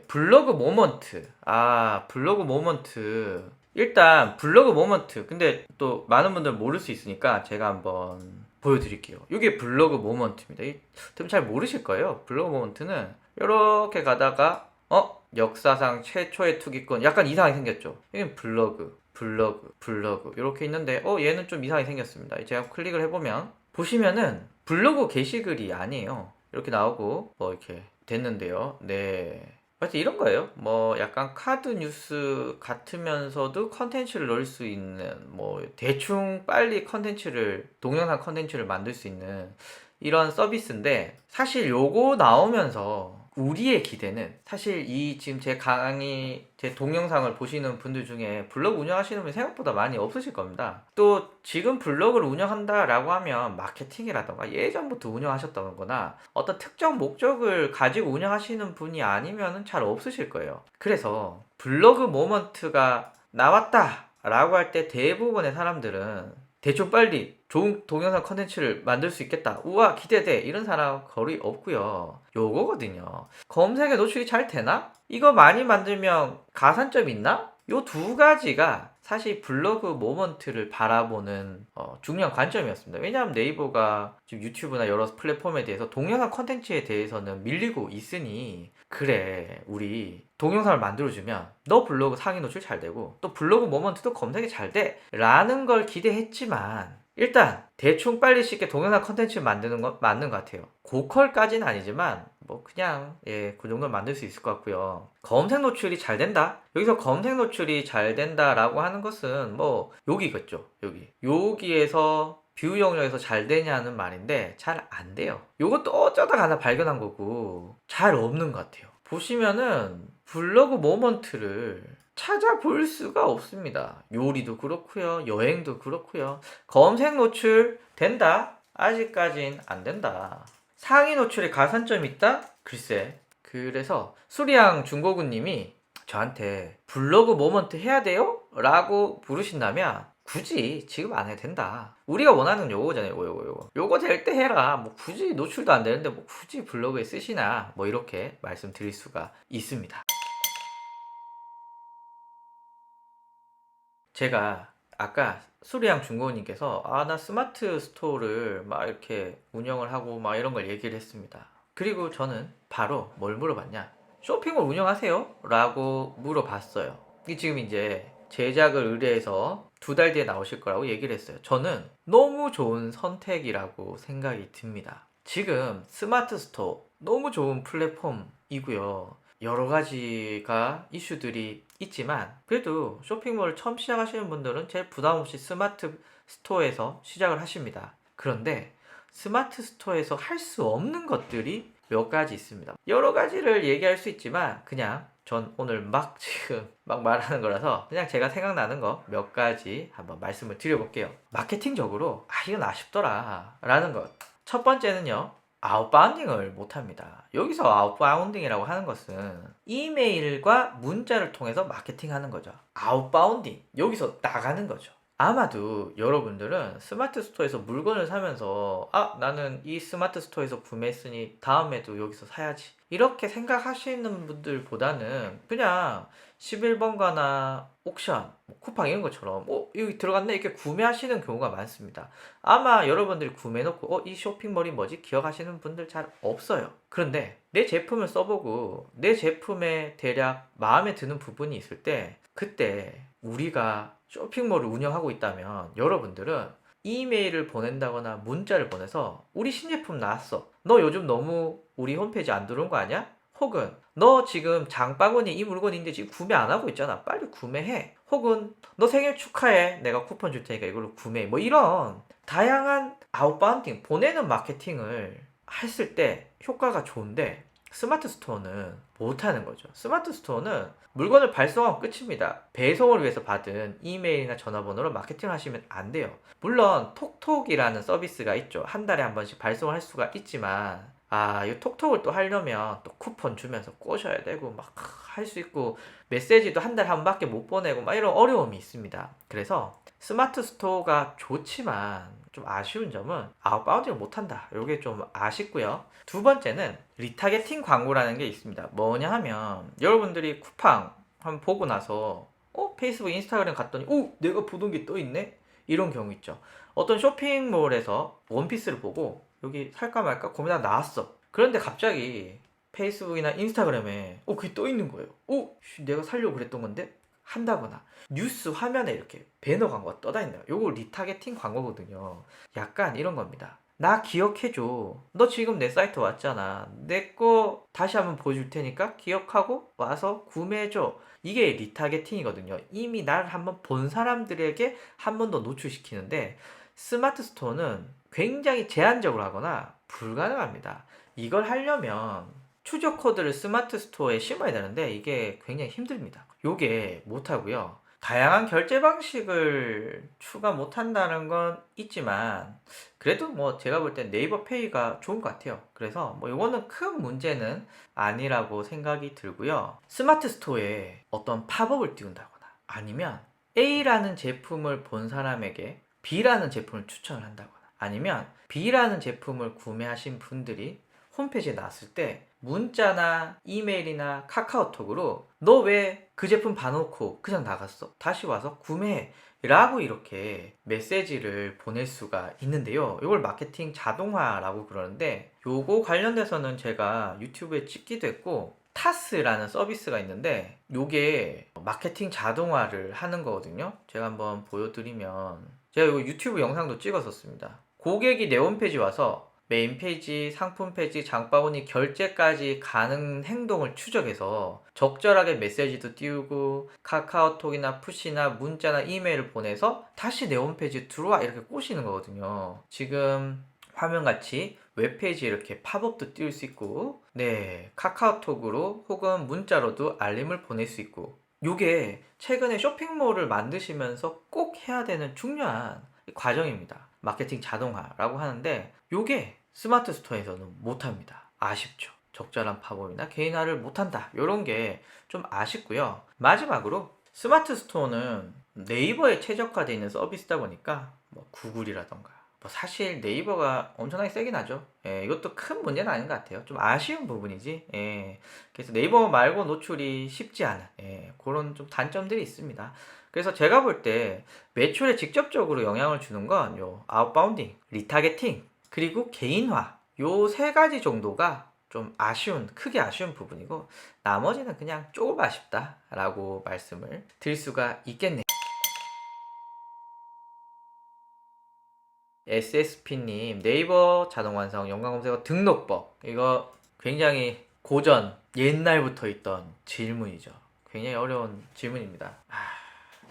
블로그 모먼트. 블로그 모먼트. 일단 블로그 모먼트. 근데 또 많은 분들 모를 수 있으니까 제가 한번 보여드릴게요. 이게 블로그 모먼트입니다. 좀 잘 모르실 거예요. 블로그 모먼트는 이렇게 가다가 역사상 최초의 투기권 약간 이상하게 생겼죠. 이게 블로그 이렇게 있는데 얘는 좀 이상하게 생겼습니다. 제가 클릭을 해보면 보시면은 블로그 게시글이 아니에요. 이렇게 나오고 뭐 이렇게 됐는데요. 네. 하여튼 이런 거예요. 뭐 약간 카드 뉴스 같으면서도 컨텐츠를 넣을 수 있는 뭐 대충 빨리 동영상 컨텐츠를 만들 수 있는 이런 서비스인데 사실 요거 나오면서 우리의 기대는 사실 이 지금 제 동영상을 보시는 분들 중에 블로그 운영하시는 분이 생각보다 많이 없으실 겁니다. 또 지금 블로그를 운영한다라고 하면 마케팅이라던가 예전부터 운영하셨다거나 어떤 특정 목적을 가지고 운영하시는 분이 아니면 잘 없으실 거예요. 그래서 블로그 모먼트가 나왔다 라고 할 때 대부분의 사람들은 대충 빨리 좋은 동영상 컨텐츠를 만들 수 있겠다. 우와, 기대돼. 이런 사람 거의 없고요. 요거거든요. 검색에 노출이 잘 되나? 이거 많이 만들면 가산점 있나? 요 두 가지가 사실 블로그 모먼트를 바라보는 중요한 관점이었습니다. 왜냐하면 네이버가 지금 유튜브나 여러 플랫폼에 대해서 동영상 컨텐츠에 대해서는 밀리고 있으니 그래, 우리 동영상을 만들어주면 너 블로그 상위 노출 잘 되고 또 블로그 모먼트도 검색이 잘 돼 라는 걸 기대했지만 일단 대충 빨리 쉽게 동영상 컨텐츠 만드는 건 맞는 것 같아요. 고퀄까지는 아니지만 뭐 그냥 그 정도 만들 수 있을 것 같고요. 검색 노출이 잘 된다. 여기서 검색 노출이 잘 된다라고 하는 것은 뭐 여기겠죠. 여기에서 뷰 영역에서 잘 되냐는 말인데 잘 안 돼요. 요것도 어쩌다가 하나 발견한 거고 잘 없는 것 같아요. 보시면은 블로그 모먼트를 찾아볼 수가 없습니다. 요리도 그렇고요. 여행도 그렇고요. 검색 노출 된다? 아직까진 안 된다. 상위 노출에 가산점 있다? 글쎄. 그래서 수리양 중고구님이 저한테 블로그 모먼트 해야 돼요? 라고 부르신다면 굳이 지금 안 해도 된다. 우리가 원하는 요거잖아요. 요거 될 때 해라. 뭐 굳이 노출도 안 되는데 뭐 굳이 블로그에 쓰시나. 뭐 이렇게 말씀드릴 수가 있습니다. 제가 아까 수리양 중고님께서 나 스마트 스토어를 막 이렇게 운영을 하고 막 이런 걸 얘기를 했습니다. 그리고 저는 바로 뭘 물어봤냐? 쇼핑몰 운영하세요? 라고 물어봤어요. 이 지금 이제 제작을 의뢰해서 2달 뒤에 나오실 거라고 얘기를 했어요. 저는 너무 좋은 선택이라고 생각이 듭니다. 지금 스마트 스토어 너무 좋은 플랫폼이고요. 여러 가지가 이슈들이 있지만 그래도 쇼핑몰을 처음 시작하시는 분들은 제일 부담 없이 스마트 스토어에서 시작을 하십니다. 그런데 스마트 스토어에서 할 수 없는 것들이 몇 가지 있습니다. 여러 가지를 얘기할 수 있지만 그냥 전 오늘 지금 막 말하는 거라서 그냥 제가 생각나는 거 몇 가지 한번 말씀을 드려볼게요. 마케팅적으로 이건 아쉽더라 라는 것. 첫 번째는요. 아웃바운딩을 못합니다. 여기서 아웃바운딩이라고 하는 것은 이메일과 문자를 통해서 마케팅하는 거죠. 아웃바운딩, 여기서 나가는 거죠. 아마도 여러분들은 스마트 스토어에서 물건을 사면서 나는 이 스마트 스토어에서 구매했으니 다음에도 여기서 사야지 이렇게 생각하시는 분들보다는 그냥 11번가나 옥션, 쿠팡 이런 것처럼 여기 들어갔네 이렇게 구매하시는 경우가 많습니다. 아마 여러분들이 구매해놓고 이 쇼핑몰이 뭐지? 기억하시는 분들 잘 없어요. 그런데 내 제품을 써보고 내 제품에 대략 마음에 드는 부분이 있을 때 그때 우리가 쇼핑몰을 운영하고 있다면 여러분들은 이메일을 보낸다거나 문자를 보내서 우리 신제품 나왔어. 너 요즘 너무 우리 홈페이지 안 들어온 거 아니야? 혹은 너 지금 장바구니 이 물건인데 지금 구매 안 하고 있잖아. 빨리 구매해. 혹은 너 생일 축하해. 내가 쿠폰 줄 테니까 이걸로 구매해. 뭐 이런 다양한 아웃바운딩 보내는 마케팅을 했을 때 효과가 좋은데 스마트 스토어는 못하는 거죠. 스마트 스토어는 물건을 발송하고 끝입니다. 배송을 위해서 받은 이메일이나 전화번호로 마케팅 하시면 안 돼요. 물론 톡톡이라는 서비스가 있죠. 한 달에 한 번씩 발송을 할 수가 있지만 이 톡톡을 또 하려면 또 쿠폰 주면서 꼬셔야 되고 막 할 수 있고 메시지도 한 달에 한 번밖에 못 보내고 막 이런 어려움이 있습니다. 그래서 스마트 스토어가 좋지만 좀 아쉬운 점은 아웃바운딩을 못한다. 이게 좀 아쉽고요. 두 번째는 리타게팅 광고라는 게 있습니다. 뭐냐 하면 여러분들이 쿠팡 한번 보고 나서 페이스북, 인스타그램 갔더니 내가 보던 게 또 있네? 이런 경우 있죠. 어떤 쇼핑몰에서 원피스를 보고 여기 살까 말까 고민하다 나왔어. 그런데 갑자기 페이스북이나 인스타그램에 그게 떠 있는 거예요. 내가 살려고 그랬던 건데? 한다거나 뉴스 화면에 이렇게 배너 광고가 떠다닌다. 요거 리타게팅 광고거든요. 약간 이런 겁니다. 나 기억해줘. 너 지금 내 사이트 왔잖아. 내 거 다시 한번 보여줄 테니까 기억하고 와서 구매해줘. 이게 리타게팅이거든요. 이미 나를 한번 본 사람들에게 한 번 더 노출시키는데 스마트 스토어는 굉장히 제한적으로 하거나 불가능합니다. 이걸 하려면 추적 코드를 스마트 스토어에 심어야 되는데 이게 굉장히 힘듭니다. 요게 못하고요. 다양한 결제 방식을 추가 못한다는 건 있지만 그래도 뭐 제가 볼 땐 네이버 페이가 좋은 것 같아요. 그래서 뭐 요거는 큰 문제는 아니라고 생각이 들고요. 스마트 스토어에 어떤 팝업을 띄운다거나 아니면 A라는 제품을 본 사람에게 B라는 제품을 추천을 한다거나 아니면 B라는 제품을 구매하신 분들이 홈페이지에 나왔을 때 문자나 이메일이나 카카오톡으로 너 왜 그 제품 봐놓고 그냥 나갔어? 다시 와서 구매해 라고 이렇게 메시지를 보낼 수가 있는데요. 이걸 마케팅 자동화라고 그러는데 요거 관련돼서는 제가 유튜브에 찍기도 했고 타스라는 서비스가 있는데 요게 마케팅 자동화를 하는 거거든요. 제가 한번 보여드리면 제가 이거 유튜브 영상도 찍었었습니다. 고객이 내 홈페이지 와서 메인 페이지, 상품 페이지, 장바구니, 결제까지 가는 행동을 추적해서 적절하게 메시지도 띄우고 카카오톡이나 푸시나 문자나 이메일을 보내서 다시 내 홈페이지에 들어와 이렇게 꼬시는 거거든요. 지금 화면같이 웹페이지에 이렇게 팝업도 띄울 수 있고 카카오톡으로 혹은 문자로도 알림을 보낼 수 있고 요게 최근에 쇼핑몰을 만드시면서 꼭 해야 되는 중요한 과정입니다. 마케팅 자동화라고 하는데 요게 스마트 스토어에서는 못합니다. 아쉽죠. 적절한 팝업이나 개인화를 못한다. 요런 게 좀 아쉽고요. 마지막으로 스마트 스토어는 네이버에 최적화되어 있는 서비스다 보니까 뭐 구글이라던가 사실 네이버가 엄청나게 세긴 하죠. 이것도 큰 문제는 아닌 것 같아요. 좀 아쉬운 부분이지. 그래서 네이버 말고 노출이 쉽지 않은 그런 좀 단점들이 있습니다. 그래서 제가 볼 때 매출에 직접적으로 영향을 주는 건 요 아웃바운딩, 리타게팅, 그리고 개인화 요 세 가지 정도가 좀 크게 아쉬운 부분이고 나머지는 그냥 조금 아쉽다라고 말씀을 드릴 수가 있겠네요. SSP님 네이버 자동완성 연관검색어 등록법 이거 굉장히 고전 옛날부터 있던 질문이죠. 굉장히 어려운 질문입니다.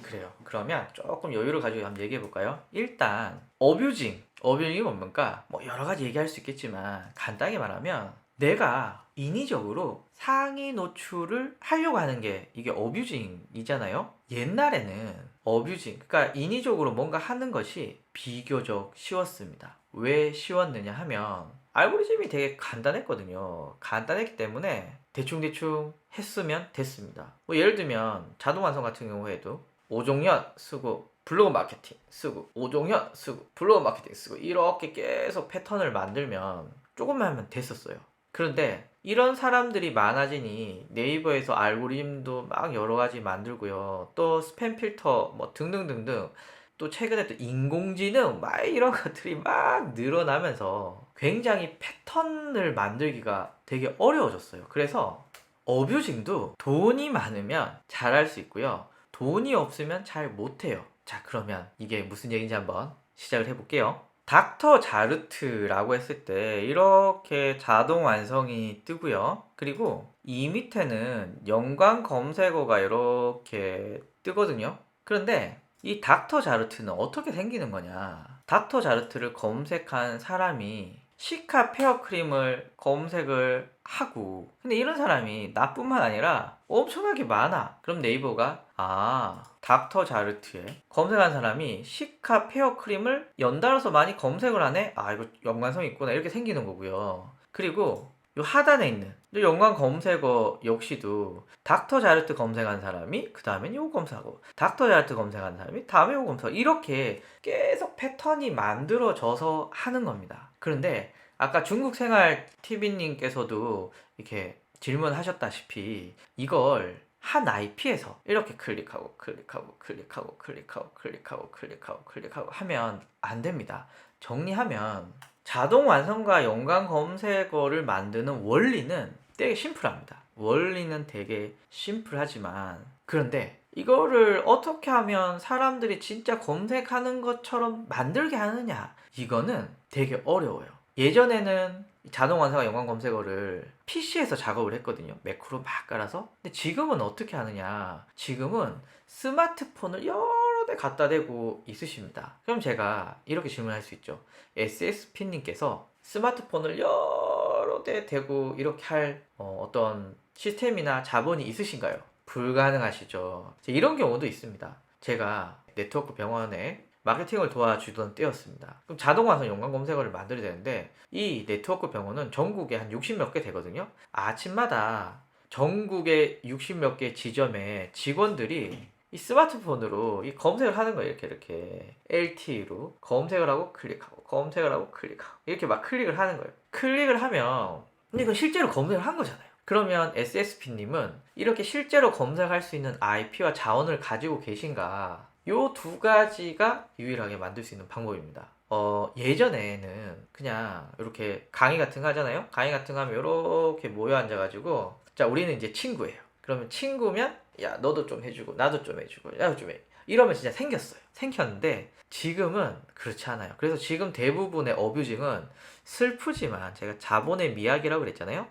그래요. 그러면 조금 여유를 가지고 한번 얘기해 볼까요? 일단 어뷰징이 뭡니까? 뭐 여러 가지 얘기할 수 있겠지만 간단하게 말하면 내가 인위적으로 상위 노출을 하려고 하는 게 이게 어뷰징이잖아요. 옛날에는 그러니까 인위적으로 뭔가 하는 것이 비교적 쉬웠습니다. 왜 쉬웠느냐 하면 알고리즘이 되게 간단했거든요. 간단했기 때문에 대충대충 했으면 됐습니다. 뭐 예를 들면 자동 완성 같은 경우에도 오종현 쓰고 블로그 마케팅 쓰고 오종현 쓰고 블로그 마케팅 쓰고 이렇게 계속 패턴을 만들면 조금만 하면 됐었어요. 그런데 이런 사람들이 많아지니 네이버에서 알고리즘도 막 여러 가지 만들고요. 또 스팸 필터 뭐 등등등등 또 최근에 또 인공지능 막 이런 것들이 막 늘어나면서 굉장히 패턴을 만들기가 되게 어려워졌어요. 그래서 어뷰징도 돈이 많으면 잘할 수 있고요. 돈이 없으면 잘 못해요. 자, 그러면 이게 무슨 얘기인지 한번 시작을 해볼게요. 닥터 자르트라고 했을 때 이렇게 자동 완성이 뜨고요. 그리고 이 밑에는 연관 검색어가 이렇게 뜨거든요. 그런데 이 닥터 자르트는 어떻게 생기는 거냐? 닥터 자르트를 검색한 사람이 시카 페어크림을 검색을 하고 근데 이런 사람이 나뿐만 아니라 엄청나게 많아. 그럼 네이버가 닥터 자르트에 검색한 사람이 시카 페어크림을 연달아서 많이 검색을 하네? 이거 연관성이 있구나 이렇게 생기는 거고요. 그리고 요 하단에 있는 요 연관 검색어 역시도 닥터 자르트 검색한 사람이 그 다음에 요거 검사하고 닥터 자르트 검색한 사람이 다음에 요거 검사하고 이렇게 계속 패턴이 만들어져서 하는 겁니다. 그런데 아까 중국 생활 TV님께서도 이렇게 질문하셨다시피 이걸 한 IP에서 이렇게 클릭하고 클릭하고 클릭하고 클릭하고 클릭하고 클릭하고 클릭하고 하면 안 됩니다. 정리하면 자동 완성과 연관 검색어를 만드는 원리는 되게 심플합니다. 원리는 되게 심플하지만 그런데 이거를 어떻게 하면 사람들이 진짜 검색하는 것처럼 만들게 하느냐 이거는 되게 어려워요. 예전에는 자동 완성과 연관 검색어를 PC에서 작업을 했거든요. 매크로 막 깔아서. 근데 지금은 어떻게 하느냐 지금은 스마트폰을 여러 대 갖다 대고 있으십니다. 그럼 제가 이렇게 질문할 수 있죠. SSP님께서 스마트폰을 여러 대 대고 이렇게 할 어떤 시스템이나 자본이 있으신가요? 불가능하시죠. 이런 경우도 있습니다. 제가 네트워크 병원에 마케팅을 도와주던 때였습니다. 그럼 자동 완성 연관 검색어를 만들어야 되는데 이 네트워크 병원은 전국에 한 60 몇 개 되거든요. 아침마다 전국에 60 몇 개 지점에 직원들이 이 스마트폰으로 이 검색을 하는 거예요. 이렇게 LTE로 검색을 하고 클릭하고 검색을 하고 클릭하고 이렇게 막 클릭을 하는 거예요. 클릭을 하면 근데 이건 실제로 검색을 한 거잖아요. 그러면 SSP님은 이렇게 실제로 검색할 수 있는 IP와 자원을 가지고 계신가? 요 두 가지가 유일하게 만들 수 있는 방법입니다. 예전에는 그냥 이렇게 강의 같은 거 하잖아요? 강의 같은 거 하면 이렇게 모여 앉아가지고 자, 우리는 이제 친구예요. 그러면 친구면 야, 너도 좀 해주고 나도 좀 해주고 나도 좀 해. 이러면 진짜 생겼어요. 생겼는데 지금은 그렇지 않아요. 그래서 지금 대부분의 어뷰징은 슬프지만 제가 자본의 미학이라고 그랬잖아요.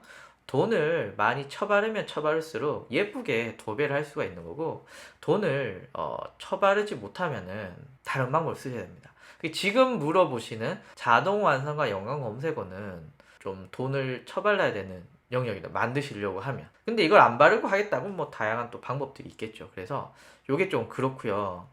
돈을 많이 처바르면 처바를수록 예쁘게 도배를 할 수가 있는 거고 돈을 처바르지 못하면은 다른 방법을 쓰셔야 됩니다. 지금 물어보시는 자동 완성과 연관 검색어는 좀 돈을 처발라야 되는 영역이다. 만드시려고 하면. 근데 이걸 안 바르고 하겠다고 뭐 다양한 또 방법들이 있겠죠. 그래서 요게 좀 그렇고요.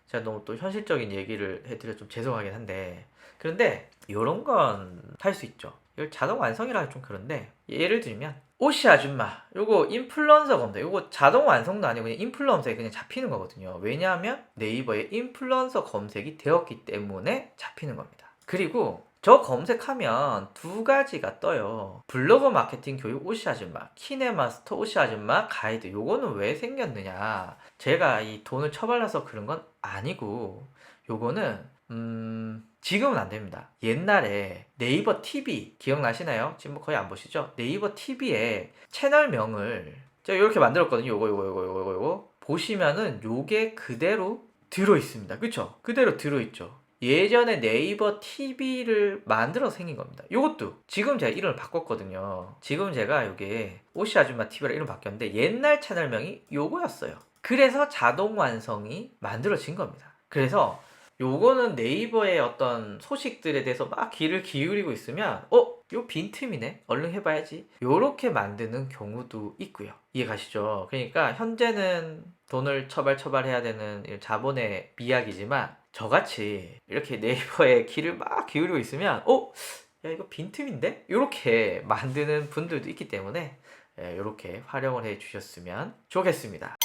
제가 너무 또 현실적인 얘기를 해드려 좀 죄송하긴 한데 그런데 요런 건 할 수 있죠. 이걸 자동 완성이라 하기 좀 그런데 예를 들면 오시 아줌마 요거 인플루언서 검색 요거 자동 완성도 아니고 그냥 인플루언서에 그냥 잡히는 거거든요. 왜냐하면 네이버에 인플루언서 검색이 되었기 때문에 잡히는 겁니다. 그리고 저 검색하면 두 가지가 떠요. 블로그 마케팅 교육 오시 아줌마, 키네마스터 오시 아줌마 가이드. 요거는 왜 생겼느냐? 제가 이 돈을 처발라서 그런 건 아니고 요거는 지금은 안 됩니다. 옛날에 네이버 TV 기억나시나요? 지금 거의 안 보시죠? 네이버 TV에 채널명을 제가 이렇게 만들었거든요. 요거 보시면은 요게 그대로 들어 있습니다. 그쵸? 그대로 들어 있죠. 예전에 네이버 TV를 만들어서 생긴 겁니다. 요것도 지금 제가 이름을 바꿨거든요. 지금 제가 요게 오시 아줌마 TV라 이름 바뀌었는데 옛날 채널명이 요거였어요. 그래서 자동 완성이 만들어진 겁니다. 그래서 요거는 네이버의 어떤 소식들에 대해서 막 귀를 기울이고 있으면 요 빈틈이네 얼른 해봐야지 요렇게 만드는 경우도 있고요. 이해 가시죠? 그러니까 현재는 돈을 처발해야 되는 자본의 미학이지만 저같이 이렇게 네이버에 귀를 막 기울이고 있으면 야 이거 빈틈인데? 요렇게 만드는 분들도 있기 때문에 요렇게 활용을 해 주셨으면 좋겠습니다.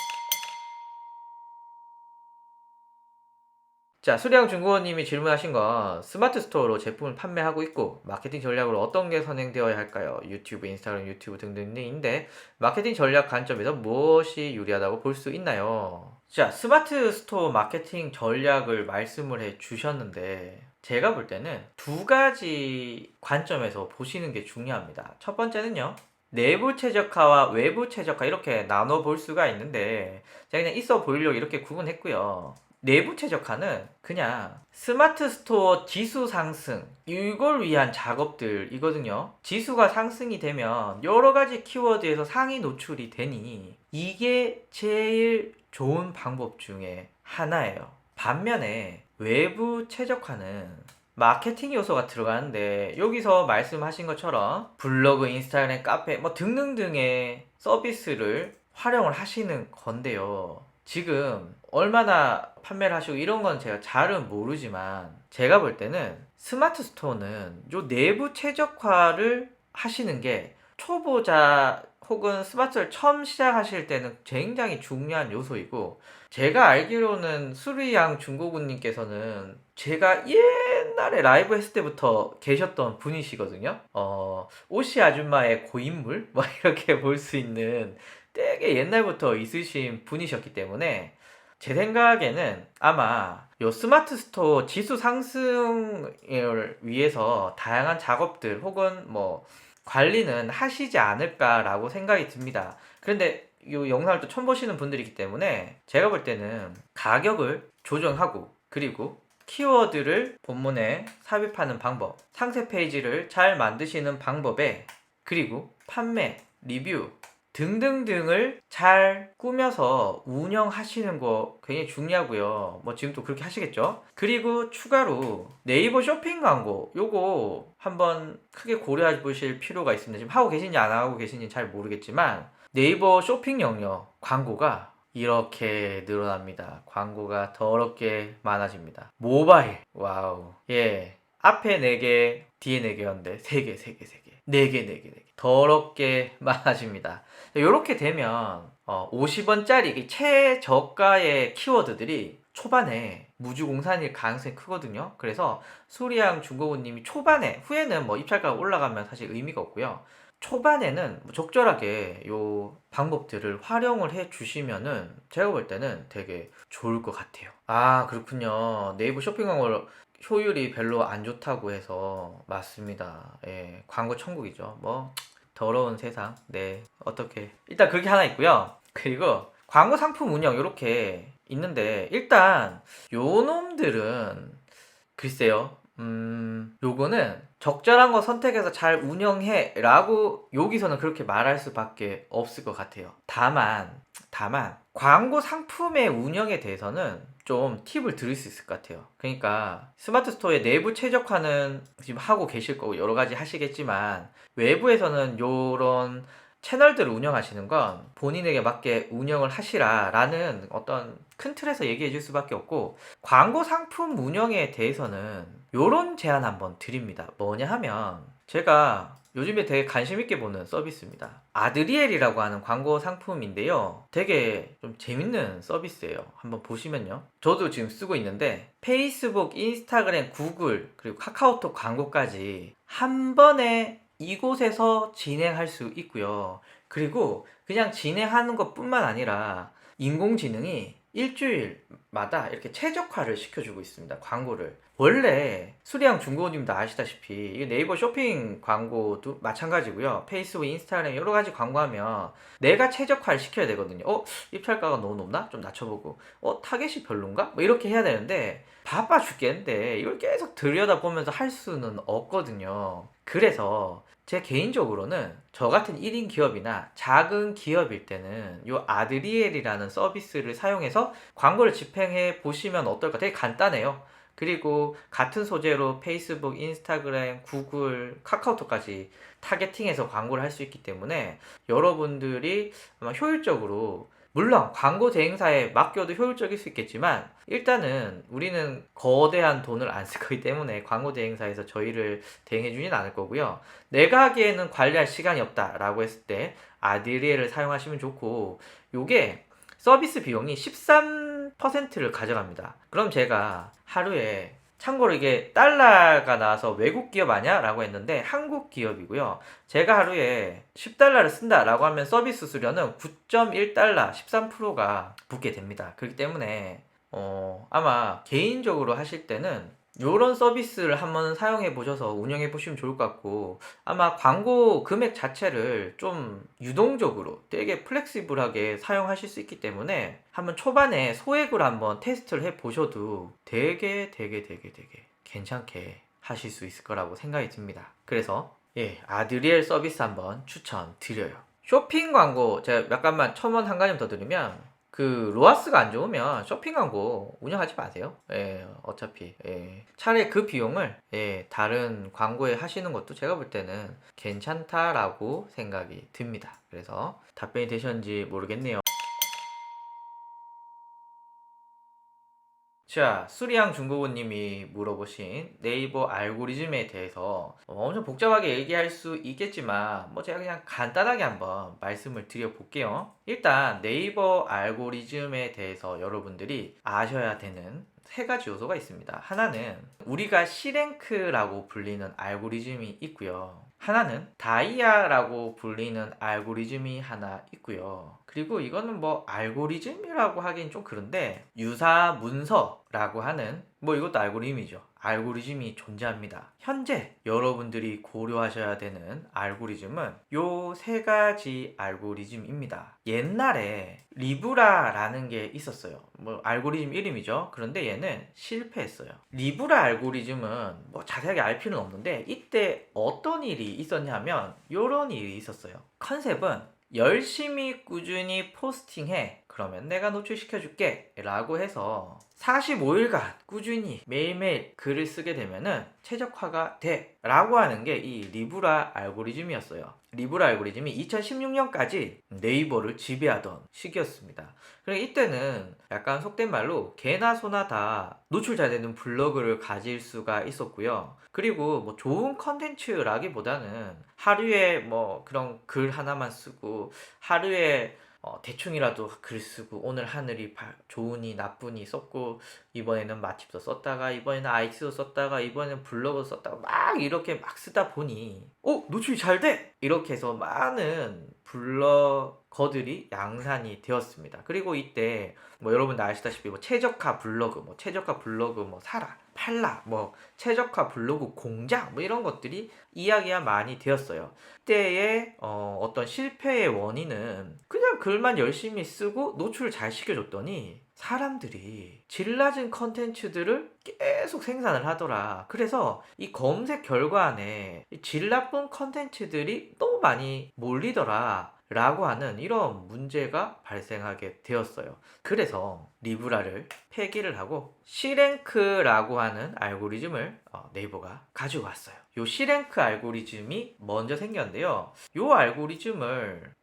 자, 수량 중고님이 질문하신 건 스마트 스토어로 제품을 판매하고 있고 마케팅 전략으로 어떤 게 선행되어야 할까요? 유튜브, 인스타그램, 유튜브 등등인데 마케팅 전략 관점에서 무엇이 유리하다고 볼 수 있나요? 자, 스마트 스토어 마케팅 전략을 말씀을 해 주셨는데 제가 볼 때는 두 가지 관점에서 보시는 게 중요합니다. 첫 번째는요. 내부 최적화와 외부 최적화 이렇게 나눠 볼 수가 있는데 제가 그냥 있어 보이려고 이렇게 구분했고요. 내부 최적화는 그냥 스마트 스토어 지수 상승 이걸 위한 작업들이거든요. 지수가 상승이 되면 여러 가지 키워드에서 상위 노출이 되니 이게 제일 좋은 방법 중에 하나예요. 반면에 외부 최적화는 마케팅 요소가 들어가는데 여기서 말씀하신 것처럼 블로그, 인스타그램, 카페 뭐 등등등의 서비스를 활용을 하시는 건데요. 지금 얼마나 판매를 하시고 이런 건 제가 잘은 모르지만 제가 볼 때는 스마트 스토어는 요 내부 최적화를 하시는 게 초보자 혹은 스마트를 처음 시작하실 때는 굉장히 중요한 요소이고, 제가 알기로는 수리양 중고군님께서는 제가 옛날에 라이브 했을 때부터 계셨던 분이시거든요. 오시 아줌마의 고인물? 막 이렇게 볼 수 있는 되게 옛날부터 있으신 분이셨기 때문에 제 생각에는 아마 요 스마트 스토어 지수 상승을 위해서 다양한 작업들 혹은 뭐 관리는 하시지 않을까라고 생각이 듭니다. 그런데 이 영상을 또 처음 보시는 분들이기 때문에 제가 볼 때는 가격을 조정하고, 그리고 키워드를 본문에 삽입하는 방법, 상세 페이지를 잘 만드시는 방법에, 그리고 판매, 리뷰 등등등을 잘 꾸며서 운영하시는 거 굉장히 중요하고요. 뭐 지금 또 그렇게 하시겠죠? 그리고 추가로 네이버 쇼핑 광고 요거 한번 크게 고려해 보실 필요가 있습니다. 지금 하고 계신지 안 하고 계신지 잘 모르겠지만 네이버 쇼핑 영역 광고가 이렇게 늘어납니다. 광고가 더럽게 많아집니다. 모바일, 와우. 예. 앞에 4개, 뒤에 4개였는데 3개, 3개, 3개. 4개, 4개, 4개. 더럽게 많아집니다. 이렇게 되면 50원짜리 최저가의 키워드들이 초반에 무주공산일 가능성이 크거든요. 그래서 수리양 중고군님이 초반에, 후에는 뭐 입찰가가 올라가면 사실 의미가 없고요. 초반에는 적절하게 요 방법들을 활용을 해 주시면은 제가 볼 때는 되게 좋을 것 같아요. 아, 그렇군요. 네이버 쇼핑 광고 효율이 별로 안 좋다고 해서 맞습니다. 예, 광고 천국이죠. 뭐 더러운 세상. 네, 어떻게 일단 그게 하나 있고요. 그리고 광고 상품 운영 이렇게 있는데 일단 요 놈들은 글쎄요. 요거는 적절한 거 선택해서 잘 운영해 라고 여기서는 그렇게 말할 수밖에 없을 것 같아요. 다만 광고 상품의 운영에 대해서는 좀 팁을 드릴 수 있을 것 같아요. 그러니까 스마트 스토어의 내부 최적화는 지금 하고 계실 거고 여러 가지 하시겠지만, 외부에서는 요런 채널들을 운영하시는 건 본인에게 맞게 운영을 하시라라는 어떤 큰 틀에서 얘기해 줄 수밖에 없고, 광고 상품 운영에 대해서는 요런 제안 한번 드립니다. 뭐냐 하면 제가 요즘에 되게 관심 있게 보는 서비스입니다. 아드리엘이라고 하는 광고 상품인데요. 되게 좀 재밌는 서비스예요. 한번 보시면요. 저도 지금 쓰고 있는데 페이스북, 인스타그램, 구글, 그리고 카카오톡 광고까지 한 번에 이곳에서 진행할 수 있고요. 그리고 그냥 진행하는 것뿐만 아니라 인공지능이 일주일마다 이렇게 최적화를 시켜주고 있습니다. 광고를. 원래 수리양 중고님도 아시다시피 이 네이버 쇼핑 광고도 마찬가지고요. 페이스북, 인스타그램 여러 가지 광고하면 내가 최적화를 시켜야 되거든요. 입찰가가 너무 높나? 좀 낮춰보고. 타겟이 별론가? 뭐 이렇게 해야 되는데 바빠 죽겠는데 이걸 계속 들여다보면서 할 수는 없거든요. 그래서 제 개인적으로는 저 같은 1인 기업이나 작은 기업일 때는 이 아드리엘이라는 서비스를 사용해서 광고를 집행해 보시면 어떨까? 되게 간단해요. 그리고 같은 소재로 페이스북, 인스타그램, 구글, 카카오톡까지 타겟팅해서 광고를 할 수 있기 때문에 여러분들이 아마 효율적으로, 물론 광고 대행사에 맡겨도 효율적일 수 있겠지만 일단은 우리는 거대한 돈을 안 쓸 거기 때문에 광고 대행사에서 저희를 대행해 주진 않을 거고요. 내가 하기에는 관리할 시간이 없다라고 했을 때 아드리엘을 사용하시면 좋고, 요게 서비스 비용이 13%를 가져갑니다. 그럼 제가 하루에, 참고로 이게 달러가 나와서 외국 기업 아냐? 라고 했는데 한국 기업이고요. 제가 하루에 10달러를 쓴다 라고 하면 서비스 수수료는 9.1달러, 13%가 붙게 됩니다. 그렇기 때문에 아마 개인적으로 하실 때는 이런 서비스를 한번 사용해 보셔서 운영해 보시면 좋을 것 같고, 아마 광고 금액 자체를 좀 유동적으로 되게 플렉시블하게 사용하실 수 있기 때문에 한번 초반에 소액으로 한번 테스트를 해 보셔도 되게 괜찮게 하실 수 있을 거라고 생각이 듭니다. 그래서 아드리엘 서비스 한번 추천드려요. 쇼핑 광고 제가 약간만 첨언 한 가지 더 드리면, 그 로아스가 안 좋으면 쇼핑 광고 운영하지 마세요. 어차피 차라리 그 비용을 다른 광고에 하시는 것도 제가 볼 때는 괜찮다라고 생각이 듭니다. 그래서 답변이 되셨는지 모르겠네요. 자, 수리양 중고보님이 물어보신 네이버 알고리즘에 대해서 엄청 복잡하게 얘기할 수 있겠지만 뭐 제가 그냥 간단하게 한번 말씀을 드려볼게요. 일단 네이버 알고리즘에 대해서 여러분들이 아셔야 되는 세 가지 요소가 있습니다. 하나는 우리가 C랭크라고 불리는 알고리즘이 있고요. 하나는 다이아라고 불리는 알고리즘이 하나 있고요. 그리고 이거는 뭐 알고리즘이라고 하긴 좀 그런데 유사문서라고 하는 뭐 이것도 알고리즘이죠. 알고리즘이 존재합니다. 현재 여러분들이 고려하셔야 되는 알고리즘은 요 세 가지 알고리즘입니다. 옛날에 리브라라는 게 있었어요. 뭐 알고리즘 이름이죠. 그런데 얘는 실패했어요. 리브라 알고리즘은 뭐 자세하게 알 필요는 없는데 이때 어떤 일이 있었냐면 요런 일이 있었어요. 컨셉은 열심히 꾸준히 포스팅해. 그러면 내가 노출시켜줄게. 라고 해서 45일간 꾸준히 매일매일 글을 쓰게 되면은 최적화가 돼. 라고 하는 게 이 리브라 알고리즘이었어요. 리브라 알고리즘이 2016년까지 네이버를 지배하던 시기였습니다. 그리고 이때는 약간 속된 말로 개나 소나 다 노출 잘 되는 블로그를 가질 수가 있었고요. 그리고 뭐 좋은 컨텐츠라기보다는 하루에 뭐 그런 글 하나만 쓰고 하루에 대충이라도 글 쓰고 오늘 하늘이 좋으니 나쁘니 썼고 이번에는 맛집도 썼다가 이번에는 아이티도 썼다가 이번에는 블로그 썼다가 막 이렇게 막 쓰다 보니 노출이 잘 돼! 이렇게 해서 많은 블로거들이 양산이 되었습니다. 그리고 이때 뭐 여러분들 아시다시피 뭐 최적화 블로그 뭐 최적화 블로그 뭐 사라 팔라 뭐 최적화 블로그 공장 뭐 이런 것들이 이야기가 많이 되었어요. 이때의 어떤 실패의 원인은 그냥 글만 열심히 쓰고 노출을 잘 시켜줬더니 사람들이 질 낮은 컨텐츠들을 계속 생산을 하더라. 그래서 이 검색 결과 안에 질 나쁜 컨텐츠들이 너무 많이 몰리더라. 라고 하는 이런 문제가 발생하게 되었어요. 그래서 리브라를 폐기를 하고 C랭크라고 하는 알고리즘을 네이버가 가지고 왔어요. 요 C랭크 알고리즘이 먼저 생겼는데요. 요 알고리즘을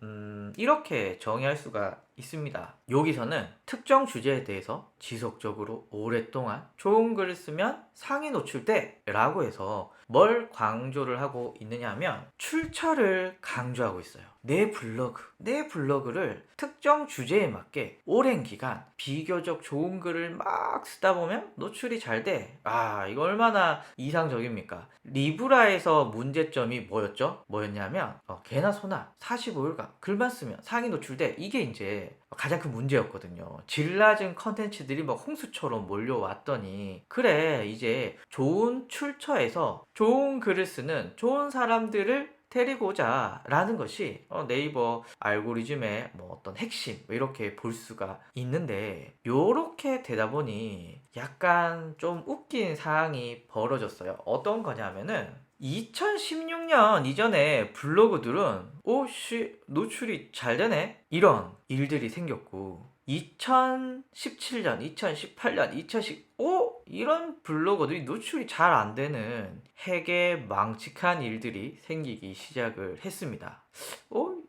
이렇게 정의할 수가 있습니다. 여기서는 특정 주제에 대해서 지속적으로 오랫동안 좋은 글을 쓰면 상위 노출돼 라고 해서 뭘 강조를 하고 있느냐 하면 출처를 강조하고 있어요. 내 블로그를 특정 주제에 맞게 오랜 기간 비교적 좋은 글을 막 쓰다 보면 노출이 잘 돼. 이거 얼마나 이상적입니까? 리브라에서 문제점이 뭐였냐면 개나 소나 45일간 글만 쓰면 상위 노출돼. 이게 이제 가장 큰 문제였거든요. 질 낮은 컨텐츠들이 막 홍수처럼 몰려왔더니 그래 이제 좋은 출처에서 좋은 글을 쓰는 좋은 사람들을 데리고 오자 라는 것이 네이버 알고리즘의 뭐 어떤 핵심 이렇게 볼 수가 있는데 요렇게 되다 보니 약간 좀 웃긴 상황이 벌어졌어요. 어떤 거냐면은 2016년 이전에 블로그들은 노출이 잘 되네 이런 일들이 생겼고 2017년, 2018년, 2015 이런 블로거들이 노출이 잘 안 되는 핵에 망측한 일들이 생기기 시작을 했습니다.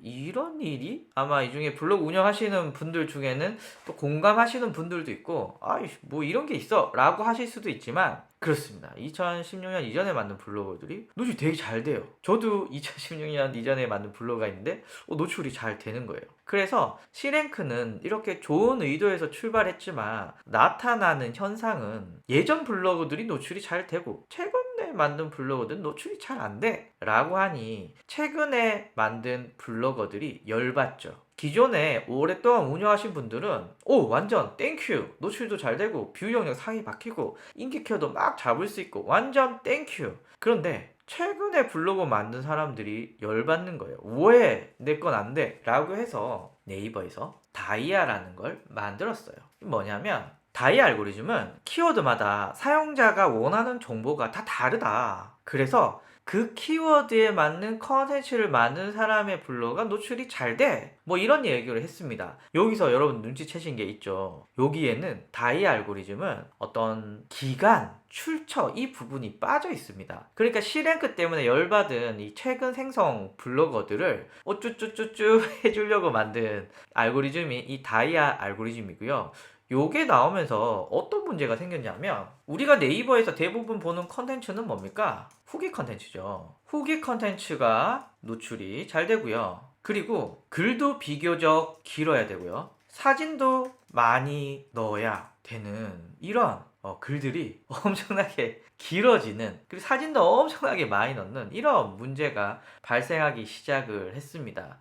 이런 일이 아마 이 중에 블로그 운영하시는 분들 중에는 또 공감하시는 분들도 있고 뭐 이런 게 있어 라고 하실 수도 있지만 그렇습니다. 2016년 이전에 만든 블로거들이 노출이 되게 잘 돼요. 저도 2016년 이전에 만든 블로그가 있는데 노출이 잘 되는 거예요. 그래서 C랭크는 이렇게 좋은 의도에서 출발했지만 나타나는 현상은 예전 블로그들이 노출이 잘 되고 최근에 만든 블로거들은 노출이 잘 안 돼 라고 하니 최근에 만든 블로거들이 열받죠. 기존에 오랫동안 운영하신 분들은 완전 땡큐 노출도 잘 되고 뷰 영역 상위 박히고 인기 키워드 막 잡을 수 있고 완전 땡큐. 그런데 최근에 블로그 만든 사람들이 열받는 거예요. 왜 내 건 안 돼? 라고 해서 네이버에서 다이아라는 걸 만들었어요. 뭐냐면 다이아 알고리즘은 키워드마다 사용자가 원하는 정보가 다 다르다. 그래서 그 키워드에 맞는 컨텐츠를 만든 사람의 블로그가 노출이 잘 돼. 뭐 이런 얘기를 했습니다. 여기서 여러분 눈치채신 게 있죠. 여기에는 다이 알고리즘은 어떤 기간, 출처 이 부분이 빠져 있습니다. 그러니까 C랭크 때문에 열받은 이 최근 생성 블로거들을 어쭈쭈쭈쭈 해주려고 만든 알고리즘이 이 다이아 알고리즘이고요. 요게 나오면서 어떤 문제가 생겼냐면 우리가 네이버에서 대부분 보는 컨텐츠는 뭡니까? 후기 컨텐츠죠. 후기 컨텐츠가 노출이 잘 되고요. 그리고 글도 비교적 길어야 되고요. 사진도 많이 넣어야 되는 이런 글들이 엄청나게 길어지는, 그리고 사진도 엄청나게 많이 넣는 이런 문제가 발생하기 시작을 했습니다.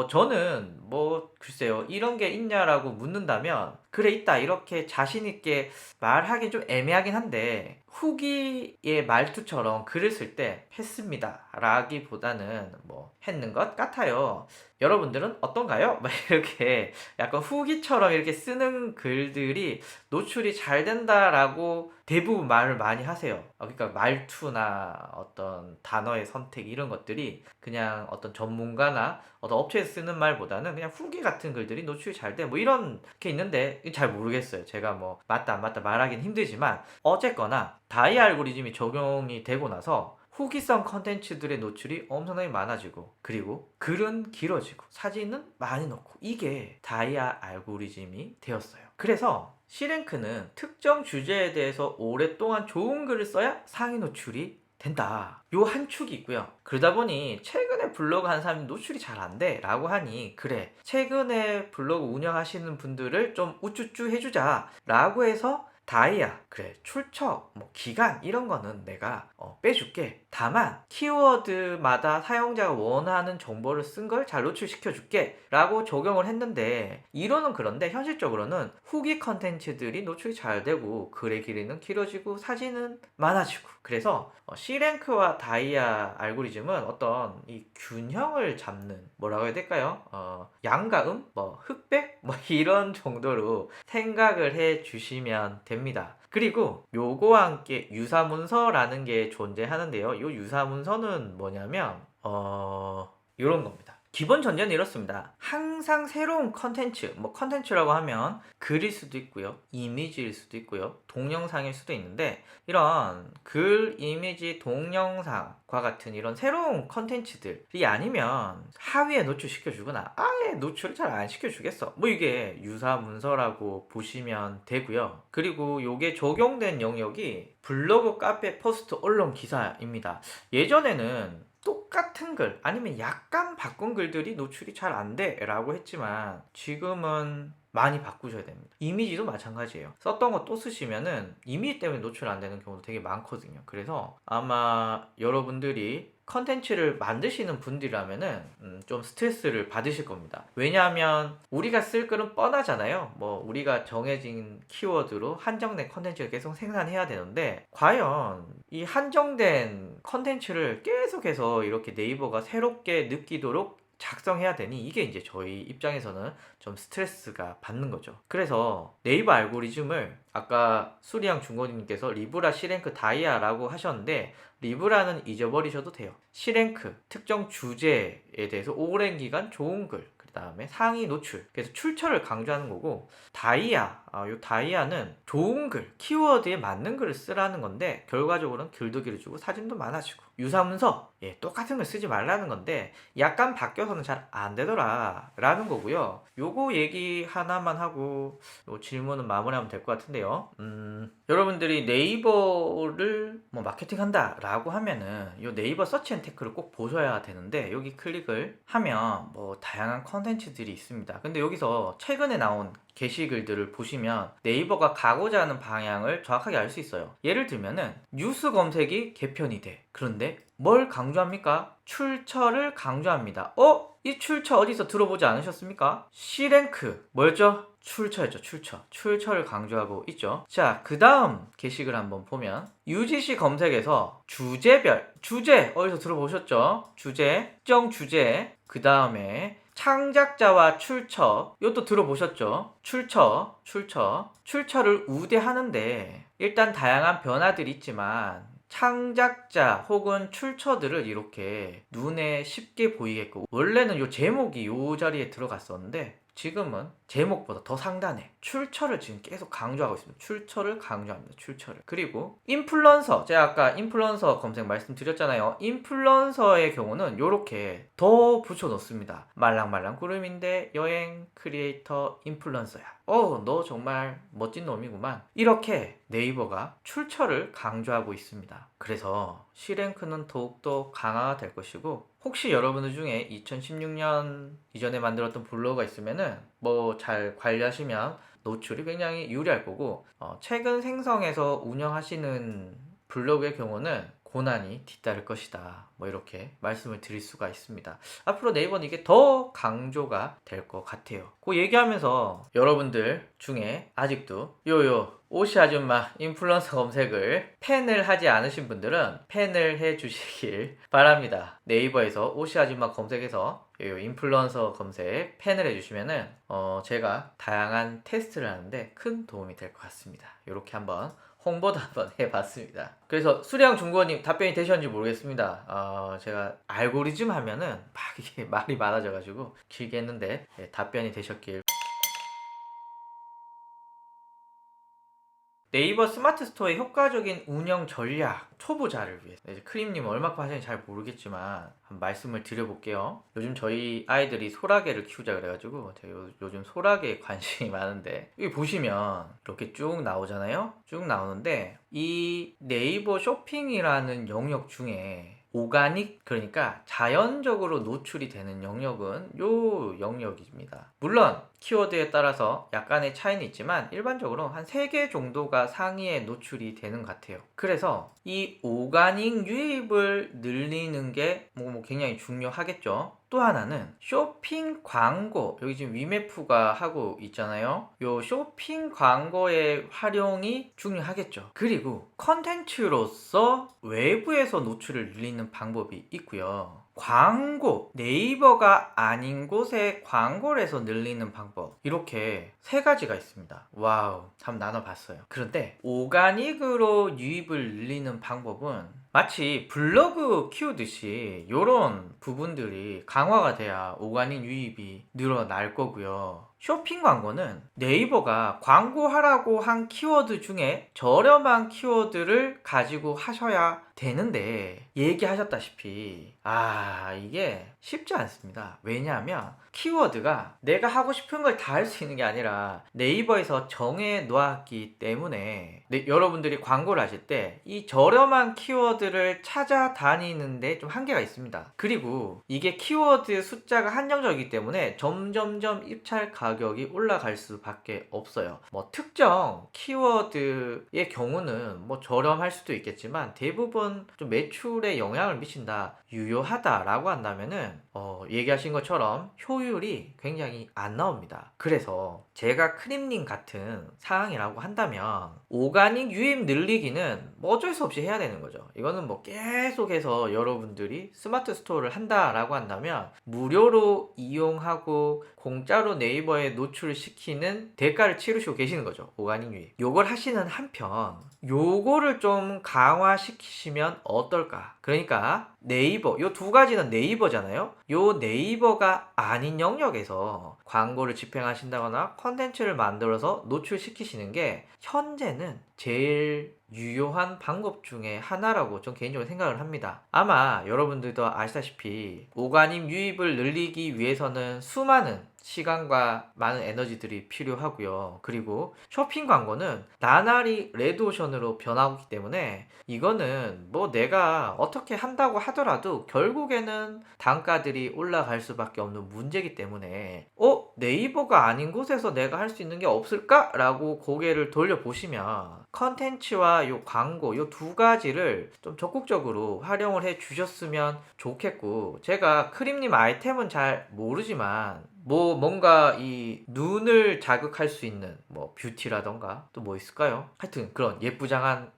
저는 글쎄요, 이런 게 있냐라고 묻는다면 그래 있다 이렇게 자신 있게 말하긴 좀 애매하긴 한데, 후기의 말투처럼 글을 쓸 때 했습니다 라기보다는 했는 것 같아요. 여러분들은 어떤가요? 막 이렇게 약간 후기처럼 이렇게 쓰는 글들이 노출이 잘 된다라고 대부분 말을 많이 하세요. 그러니까 말투나 어떤 단어의 선택 이런 것들이 그냥 어떤 전문가나 어떤 업체에서 쓰는 말보다는 그냥 후기 같은 글들이 노출이 잘 돼, 이런 게 있는데 잘 모르겠어요. 제가 맞다 안 맞다 말하긴 힘들지만 어쨌거나 다이 알고리즘이 적용이 되고 나서 후기성 컨텐츠들의 노출이 엄청나게 많아지고, 그리고 글은 길어지고 사진은 많이 넣고, 이게 다이아 알고리즘이 되었어요. 그래서 C랭크는 특정 주제에 대해서 오랫동안 좋은 글을 써야 상위 노출이 된다, 요 한 축이 있고요. 그러다 보니 최근에 블로그 한 사람이 노출이 잘 안 돼 라고 하니, 그래 최근에 블로그 운영하시는 분들을 좀 우쭈쭈 해주자 라고 해서 다이아, 그래 출처, 기간 이런 거는 내가 빼줄게. 다만 키워드마다 사용자가 원하는 정보를 쓴 걸 잘 노출시켜 줄게 라고 적용을 했는데, 이론은 그런데 현실적으로는 후기 컨텐츠들이 노출이 잘 되고 글의 길이는 길어지고 사진은 많아지고, 그래서 C랭크와 다이아 알고리즘은 어떤 이 균형을 잡는, 뭐라고 해야 될까요? 양과 흑백 이런 정도로 생각을 해 주시면 됩니다. 그리고 요거와 함께 유사문서라는 게 존재하는데요. 요 유사문서는 뭐냐면 요런 겁니다. 기본 전제는 이렇습니다. 항상 새로운 컨텐츠, 컨텐츠라고 하면 글일 수도 있고요, 이미지일 수도 있고요, 동영상일 수도 있는데, 이런 글, 이미지, 동영상과 같은 이런 새로운 컨텐츠들이 아니면 하위에 노출시켜주거나 아예 노출을 잘 안 시켜주겠어, 이게 유사문서라고 보시면 되고요. 그리고 요게 적용된 영역이 블로그, 카페, 포스트, 언론, 기사입니다. 예전에는 똑같은 글 아니면 약간 바꾼 글들이 노출이 잘 안 돼 라고 했지만, 지금은 많이 바꾸셔야 됩니다. 이미지도 마찬가지예요. 썼던 거 또 쓰시면은 이미지 때문에 노출 안 되는 경우도 되게 많거든요. 그래서 아마 여러분들이 컨텐츠를 만드시는 분들이라면은 좀 스트레스를 받으실 겁니다. 왜냐하면 우리가 쓸 글은 뻔하잖아요. 우리가 정해진 키워드로 한정된 컨텐츠를 계속 생산해야 되는데, 과연 이 한정된 컨텐츠를 계속해서 이렇게 네이버가 새롭게 느끼도록 작성해야 되니, 이게 이제 저희 입장에서는 좀 스트레스가 받는 거죠. 그래서 네이버 알고리즘을 아까 수리양 중고님께서 리브라, C랭크, 다이아라고 하셨는데, 리브라는 잊어버리셔도 돼요. C랭크, 특정 주제에 대해서 오랜 기간 좋은 글, 그 다음에 상위 노출, 그래서 출처를 강조하는 거고, 다이아, 요 다이아는 좋은 글, 키워드에 맞는 글을 쓰라는 건데, 결과적으로는 글도 길어지고 사진도 많아지고, 유사문서, 똑같은 걸 쓰지 말라는 건데 약간 바뀌어서는 잘 안 되더라 라는 거고요. 요거 얘기 하나만 하고 요 질문은 마무리하면 될 것 같은데요. 여러분들이 네이버를 마케팅한다 라고 하면은 요 네이버 서치 앤 테크를 꼭 보셔야 되는데, 여기 클릭을 하면 다양한 컨텐츠들이 있습니다. 근데 여기서 최근에 나온 게시글들을 보시면 네이버가 가고자 하는 방향을 정확하게 알 수 있어요. 예를 들면은 뉴스 검색이 개편이 돼. 그런데 뭘 강조합니까? 출처를 강조합니다. 이 출처 어디서 들어보지 않으셨습니까? C랭크 뭐였죠? 출처였죠. 출처를 강조하고 있죠. 자, 그 다음 게시글 한번 보면 UGC 검색에서 주제별, 주제 어디서 들어보셨죠? 주제, 특정 주제, 그 다음에 창작자와 출처, 이것도 들어보셨죠? 출처를 우대하는데, 일단 다양한 변화들이 있지만 창작자 혹은 출처들을 이렇게 눈에 쉽게 보이게끔, 원래는 요 제목이 요 자리에 들어갔었는데 지금은 제목보다 더 상단에 출처를 지금 계속 강조하고 있습니다. 출처를 강조합니다. 출처를. 그리고 인플루언서, 제가 아까 인플루언서 검색 말씀드렸잖아요. 인플루언서의 경우는 이렇게 더 붙여놓습니다. 말랑말랑 구름인데 여행 크리에이터 인플루언서야. 너 정말 멋진 놈이구만. 이렇게 네이버가 출처를 강조하고 있습니다. 그래서 C랭크는 더욱더 강화가 될 것이고, 혹시 여러분들 중에 2016년 이전에 만들었던 블로그가 있으면은 뭐 잘 관리하시면 노출이 굉장히 유리할 거고, 최근 생성해서 운영하시는 블로그의 경우는 고난이 뒤따를 것이다. 뭐 이렇게 말씀을 드릴 수가 있습니다. 앞으로 네이버는 이게 더 강조가 될 것 같아요. 그 얘기하면서 여러분들 중에 아직도 오시 아줌마 인플루언서 검색을 팬을 하지 않으신 분들은 팬을 해 주시길 바랍니다. 네이버에서 오시 아줌마 검색해서 인플루언서 검색 팬을 해주시면은 제가 다양한 테스트를 하는데 큰 도움이 될 것 같습니다. 이렇게 한번 홍보도 한번 해봤습니다. 그래서 수량 중고님 답변이 되셨는지 모르겠습니다. 제가 알고리즘 하면은 막 이게 말이 많아져가지고 길게 했는데 답변이 되셨길. 네이버 스마트 스토어의 효과적인 운영 전략 초보자를 위해 크림님 얼마큼 하시는지 잘 모르겠지만 한 말씀을 드려볼게요. 요즘 저희 아이들이 소라게를 키우자 그래가지고 제가 요즘 소라게에 관심이 많은데, 여기 보시면 이렇게 쭉 나오잖아요. 쭉 나오는데 이 네이버 쇼핑이라는 영역 중에 오가닉, 그러니까 자연적으로 노출이 되는 영역은 요 영역입니다. 물론 키워드에 따라서 약간의 차이는 있지만 일반적으로 한 3개 정도가 상위에 노출이 되는 것 같아요. 그래서 이 오가닉 유입을 늘리는 게 뭐 굉장히 중요하겠죠. 또 하나는 쇼핑 광고, 여기 지금 위메프가 하고 있잖아요. 요 쇼핑 광고의 활용이 중요하겠죠. 그리고 컨텐츠로서 외부에서 노출을 늘리는 방법이 있고요. 광고, 네이버가 아닌 곳에 광고를 해서 늘리는 방법, 이렇게 3가지가 있습니다. 와우, 한번 나눠봤어요. 그런데 오가닉으로 유입을 늘리는 방법은 마치 블로그 키우듯이 이런 부분들이 강화가 돼야 오가닉 유입이 늘어날 거고요. 쇼핑 광고는 네이버가 광고하라고 한 키워드 중에 저렴한 키워드를 가지고 하셔야 되는데, 얘기하셨다시피 이게 쉽지 않습니다. 왜냐하면 키워드가 내가 하고 싶은 걸 다 할 수 있는 게 아니라 네이버에서 정해 놓았기 때문에 여러분들이 광고를 하실 때 이 저렴한 키워드를 찾아다니는데 좀 한계가 있습니다. 그리고 이게 키워드 숫자가 한정적이기 때문에 점점점 입찰 가격이 올라갈 수밖에 없어요. 뭐 특정 키워드의 경우는 뭐 저렴할 수도 있겠지만 대부분 좀 매출에 영향을 미친다, 유효하다라고 한다면은 얘기하신 것처럼 효율이 굉장히 안 나옵니다. 그래서 제가 크림님 같은 상황이라고 한다면 오가닉 유입 늘리기는 뭐 어쩔 수 없이 해야 되는 거죠. 이거는 뭐 계속해서 여러분들이 스마트 스토어를 한다라고 한다면 무료로 이용하고 공짜로 네이버에 노출을 시키는 대가를 치르시고 계시는 거죠. 오가닉 유입. 요걸 하시는 한편 요거를 좀 강화시키시면 어떨까? 그러니까 네이버, 요 2가지는 네이버잖아요. 요 네이버가 아닌 영역에서 광고를 집행하신다거나 컨텐츠를 만들어서 노출시키시는 게 현재는 제일 유효한 방법 중에 하나라고 전 개인적으로 생각을 합니다. 아마 여러분들도 아시다시피 오가닉 유입을 늘리기 위해서는 수많은 시간과 많은 에너지들이 필요하고요. 그리고 쇼핑 광고는 나날이 레드오션으로 변하고 있기 때문에 이거는 뭐 내가 어떻게 한다고 하더라도 결국에는 단가들이 올라갈 수밖에 없는 문제이기 때문에 네이버가 아닌 곳에서 내가 할 수 있는 게 없을까? 라고 고개를 돌려보시면 컨텐츠와 요 광고, 요 2가지를 좀 적극적으로 활용을 해 주셨으면 좋겠고, 제가 크림님 아이템은 잘 모르지만 뭔가 이 눈을 자극할 수 있는 뭐 뷰티라던가 또 뭐 있을까요? 하여튼 그런 예쁘장한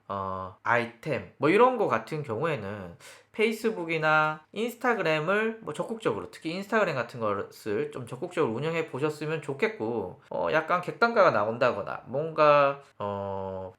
아이템 뭐 이런 거 같은 경우에는 페이스북이나 인스타그램을 뭐 적극적으로, 특히 인스타그램 같은 것을 좀 적극적으로 운영해 보셨으면 좋겠고, 약간 객단가가 나온다거나 뭔가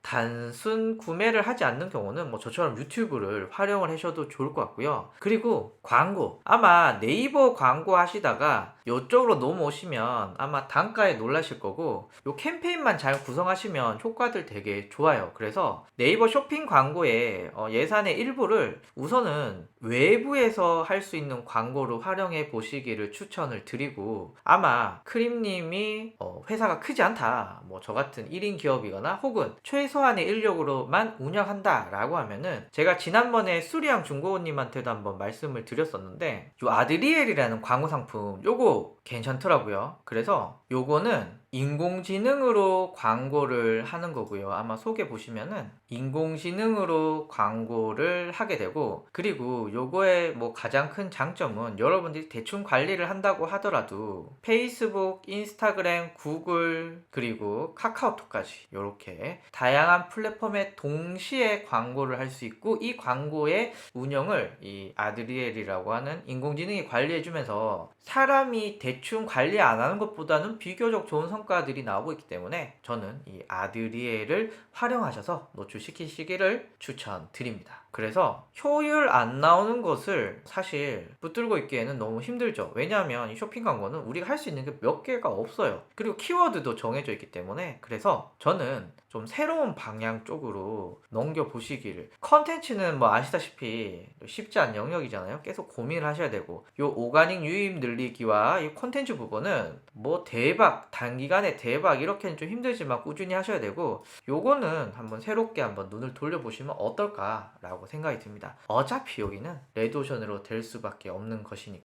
단순 구매를 하지 않는 경우는 뭐 저처럼 유튜브를 활용을 하셔도 좋을 것 같고요. 그리고 광고, 아마 네이버 광고 하시다가 이쪽으로 넘어오시면 아마 단가에 놀라실 거고, 요 캠페인만 잘 구성하시면 효과들 되게 좋아요. 그래서 네이버 쇼핑 광고에 예산의 일부를 우선은 외부에서 할 수 있는 광고로 활용해 보시기를 추천을 드리고, 아마 크림님이 회사가 크지 않다, 뭐 저 같은 1인 기업이거나 혹은 최소한의 인력으로만 운영한다 라고 하면은, 제가 지난번에 수리양 중고님한테도 한번 말씀을 드렸었는데, 요 아드리엘이라는 광고 상품 요거 괜찮더라고요. 그래서 요거는 인공지능으로 광고를 하는 거고요. 아마 소개 보시면은 인공지능으로 광고를 하게 되고, 그리고 요거의 뭐 가장 큰 장점은 여러분들이 대충 관리를 한다고 하더라도 페이스북, 인스타그램, 구글, 그리고 카카오톡까지 이렇게 다양한 플랫폼에 동시에 광고를 할 수 있고, 이 광고의 운영을 이 아드리엘이라고 하는 인공지능이 관리해주면서 사람이 대충 관리 안 하는 것보다는 비교적 좋은 성과들이 나오고 있기 때문에 저는 이 아드리엘을 활용하셔서 노출시키시기를 추천드립니다. 그래서 효율 안 나오는 것을 사실 붙들고 있기에는 너무 힘들죠. 왜냐하면 이 쇼핑 광고는 우리가 할 수 있는 게 몇 개가 없어요. 그리고 키워드도 정해져 있기 때문에. 그래서 저는 좀 새로운 방향 쪽으로 넘겨보시기를. 컨텐츠는 뭐 아시다시피 쉽지 않은 영역이잖아요. 계속 고민을 하셔야 되고, 요 오가닉 유입 늘리기와 이 콘텐츠 부분은 뭐 대박, 단기간에 대박 이렇게는 좀 힘들지만 꾸준히 하셔야 되고, 요거는 한번 새롭게 한번 눈을 돌려보시면 어떨까라고 생각이 듭니다. 어차피 여기는 레드오션으로 될 수밖에 없는 것이니까.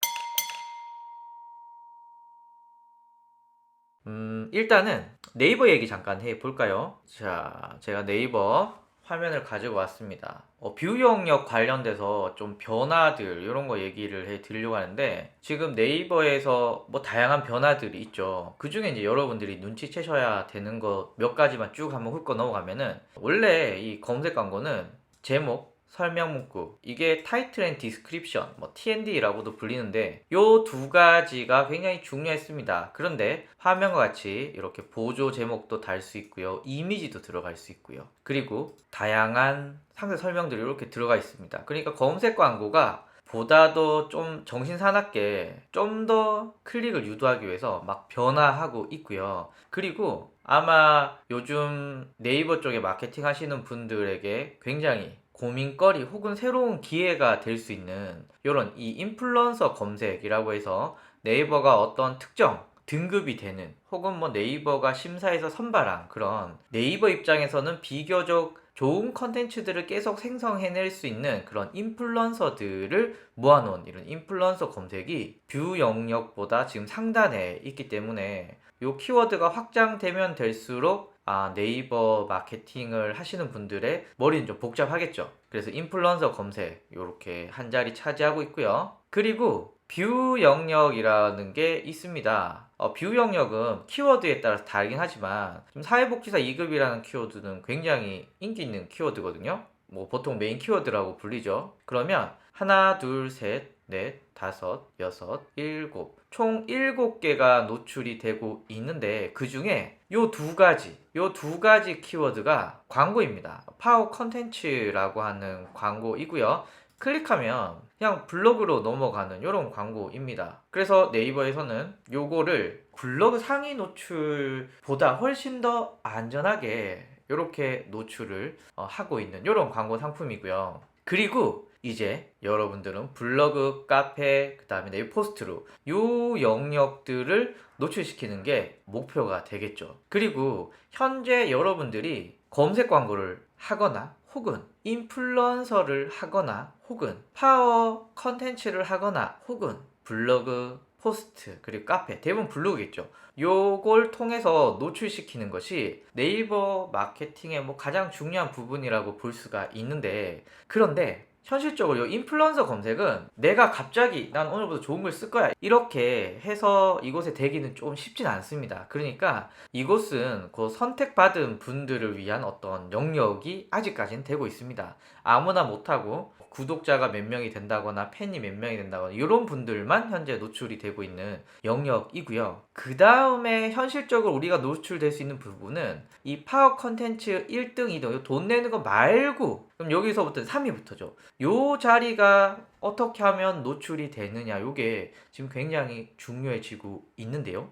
일단은 네이버 얘기 잠깐 해볼까요? 자, 제가 네이버 화면을 가지고 왔습니다. 뷰 영역 관련돼서 좀 변화들 이런 거 얘기를 해 드리려고 하는데, 지금 네이버에서 뭐 다양한 변화들이 있죠. 그 중에 이제 여러분들이 눈치채셔야 되는 거 몇 가지만 쭉 한번 훑고 넘어가면은, 원래 이 검색 광고는 제목, 설명 문구, 이게 타이틀 앤 디스크립션, 뭐 TND라고도 불리는데, 요 두 가지가 굉장히 중요했습니다. 그런데 화면과 같이 이렇게 보조 제목도 달 수 있고요, 이미지도 들어갈 수 있고요, 그리고 다양한 상세 설명들이 이렇게 들어가 있습니다. 그러니까 검색 광고가 보다도 좀 정신사납게 좀 더 클릭을 유도하기 위해서 막 변화하고 있고요. 그리고 아마 요즘 네이버 쪽에 마케팅 하시는 분들에게 굉장히 고민거리 혹은 새로운 기회가 될 수 있는 이런 이 인플루언서 검색이라고 해서 네이버가 어떤 특정 등급이 되는, 혹은 뭐 네이버가 심사해서 선발한 그런, 네이버 입장에서는 비교적 좋은 컨텐츠들을 계속 생성해낼 수 있는 그런 인플루언서들을 모아놓은 이런 인플루언서 검색이 뷰 영역보다 지금 상단에 있기 때문에, 이 키워드가 확장되면 될수록 네이버 마케팅을 하시는 분들의 머리는 좀 복잡하겠죠. 그래서 인플루언서 검색 이렇게 한 자리 차지하고 있고요. 그리고 뷰 영역이라는 게 있습니다. 뷰 영역은 키워드에 따라서 다르긴 하지만, 지금 사회복지사 2급이라는 키워드는 굉장히 인기 있는 키워드거든요. 뭐 보통 메인 키워드라고 불리죠. 그러면 하나, 둘, 셋, 넷, 다섯, 여섯, 일곱, 총 7개가 노출이 되고 있는데, 그 중에 요 두 가지 키워드가 광고입니다. 파워 컨텐츠라고 하는 광고이고요. 클릭하면 그냥 블로그로 넘어가는 이런 광고입니다. 그래서 네이버에서는 요거를 블로그 상위 노출보다 훨씬 더 안전하게 이렇게 노출을 하고 있는 이런 광고 상품이고요. 그리고 이제 여러분들은 블로그, 카페, 그 다음에 네이버 포스트로 요 영역들을 노출시키는 게 목표가 되겠죠. 그리고 현재 여러분들이 검색 광고를 하거나 혹은 인플루언서를 하거나 혹은 파워 컨텐츠를 하거나 혹은 블로그, 포스트, 그리고 카페, 대부분 블로그겠죠. 요걸 통해서 노출시키는 것이 네이버 마케팅의 뭐 가장 중요한 부분이라고 볼 수가 있는데, 그런데 현실적으로 이 인플루언서 검색은 내가 갑자기 난 오늘부터 좋은 글 쓸 거야 이렇게 해서 이곳에 되기는 좀 쉽진 않습니다. 그러니까 이곳은 그 선택받은 분들을 위한 어떤 영역이 아직까지는 되고 있습니다. 아무나 못하고 구독자가 몇 명이 된다거나 팬이 몇 명이 된다거나 이런 분들만 현재 노출이 되고 있는 영역이고요. 그 다음에 현실적으로 우리가 노출될 수 있는 부분은 이 파워 컨텐츠 1등, 2등 돈 내는 거 말고, 그럼 여기서부터 3위부터죠. 요 자리가 어떻게 하면 노출이 되느냐, 요게 지금 굉장히 중요해지고 있는데요.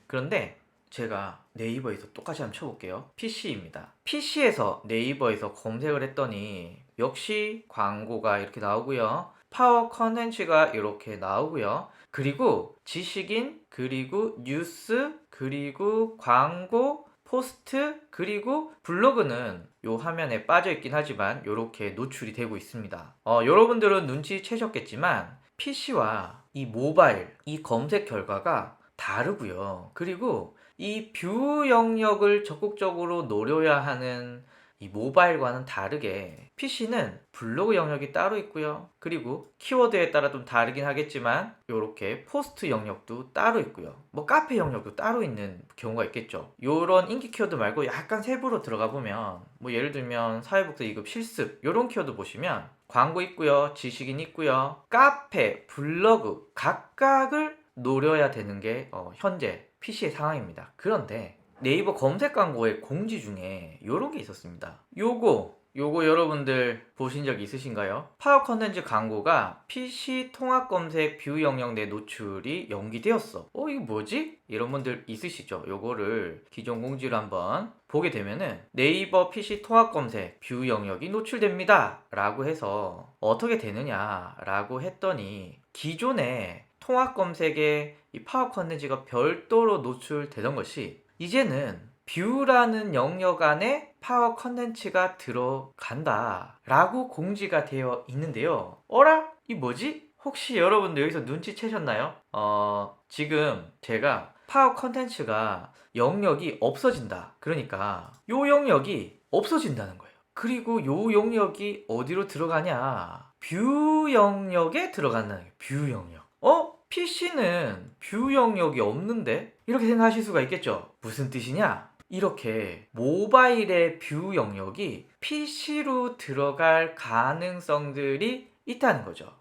그런데 제가 네이버에서 똑같이 한번 쳐볼게요. PC입니다. PC에서 네이버에서 검색을 했더니 역시 광고가 이렇게 나오고요. 파워 컨텐츠가 이렇게 나오고요. 그리고 지식인, 그리고 뉴스, 그리고 광고, 포스트, 그리고 블로그는 요 화면에 빠져 있긴 하지만 이렇게 노출이 되고 있습니다. 여러분들은 눈치채셨겠지만 PC와 이 모바일, 이 검색 결과가 다르고요. 그리고 이 뷰 영역을 적극적으로 노려야 하는 이 모바일과는 다르게 PC는 블로그 영역이 따로 있고요. 그리고 키워드에 따라 좀 다르긴 하겠지만 이렇게 포스트 영역도 따로 있고요. 뭐 카페 영역도 따로 있는 경우가 있겠죠. 이런 인기 키워드 말고 약간 세부로 들어가 보면 뭐 예를 들면 사회복지 2급 실습 이런 키워드 보시면 광고 있고요. 지식인 있고요. 카페, 블로그 각각을 노려야 되는 게 현재 PC의 상황입니다. 그런데 네이버 검색 광고의 공지 중에 이런 게 있었습니다. 요거 여러분들 보신 적 있으신가요? 파워 컨텐츠 광고가 PC 통합 검색 뷰 영역 내 노출이 연기되었어. 이거 뭐지? 이런 분들 있으시죠? 요거를 기존 공지를 한번 보게 되면은 네이버 PC 통합 검색 뷰 영역이 노출됩니다 라고 해서 어떻게 되느냐 라고 했더니 기존에 통합 검색에 이 파워 컨텐츠가 별도로 노출되던 것이 이제는 뷰라는 영역 안에 파워 컨텐츠가 들어간다 라고 공지가 되어 있는데요. 어라? 이 뭐지? 혹시 여러분들 여기서 눈치채셨나요? 지금 제가 파워 컨텐츠가 영역이 없어진다. 그러니까 요 영역이 없어진다는 거예요. 그리고 요 영역이 어디로 들어가냐? 뷰 영역에 들어간다는 거예요. 뷰 영역. PC는 뷰 영역이 없는데? 이렇게 생각하실 수가 있겠죠? 무슨 뜻이냐? 이렇게 모바일의 뷰 영역이 PC로 들어갈 가능성들이 있다는 거죠.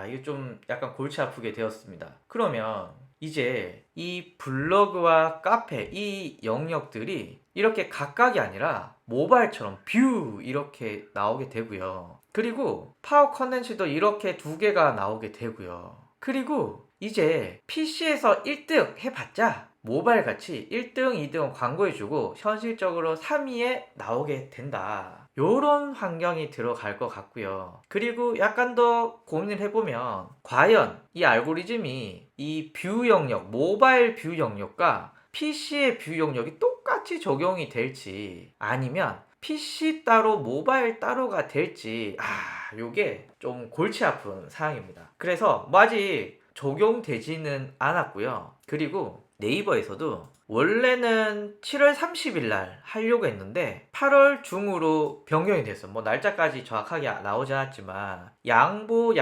이거 좀 약간 골치 아프게 되었습니다. 그러면 이제 이 블로그와 카페 이 영역들이 이렇게 각각이 아니라 모바일처럼 뷰 이렇게 나오게 되고요. 그리고 파워 컨텐츠도 이렇게 두 개가 나오게 되고요. 그리고 이제 PC에서 1등 해봤자 모바일 같이 1등, 2등 광고해주고 현실적으로 3위에 나오게 된다. 요런 환경이 들어갈 것 같고요. 그리고 약간 더 고민을 해보면 과연 이 알고리즘이 이 뷰 영역, 모바일 뷰 영역과 PC의 뷰 영역이 똑같이 적용이 될지 아니면 PC 따로 모바일 따로가 될지 요게 좀 골치 아픈 사항입니다. 그래서 뭐 아직 적용되지는 않았고요. 그리고 네이버에서도 원래는 7월 30일 날 하려고 했는데 8월 중으로 변경이 됐어. 뭐 날짜까지 정확하게 나오지 않았지만 양보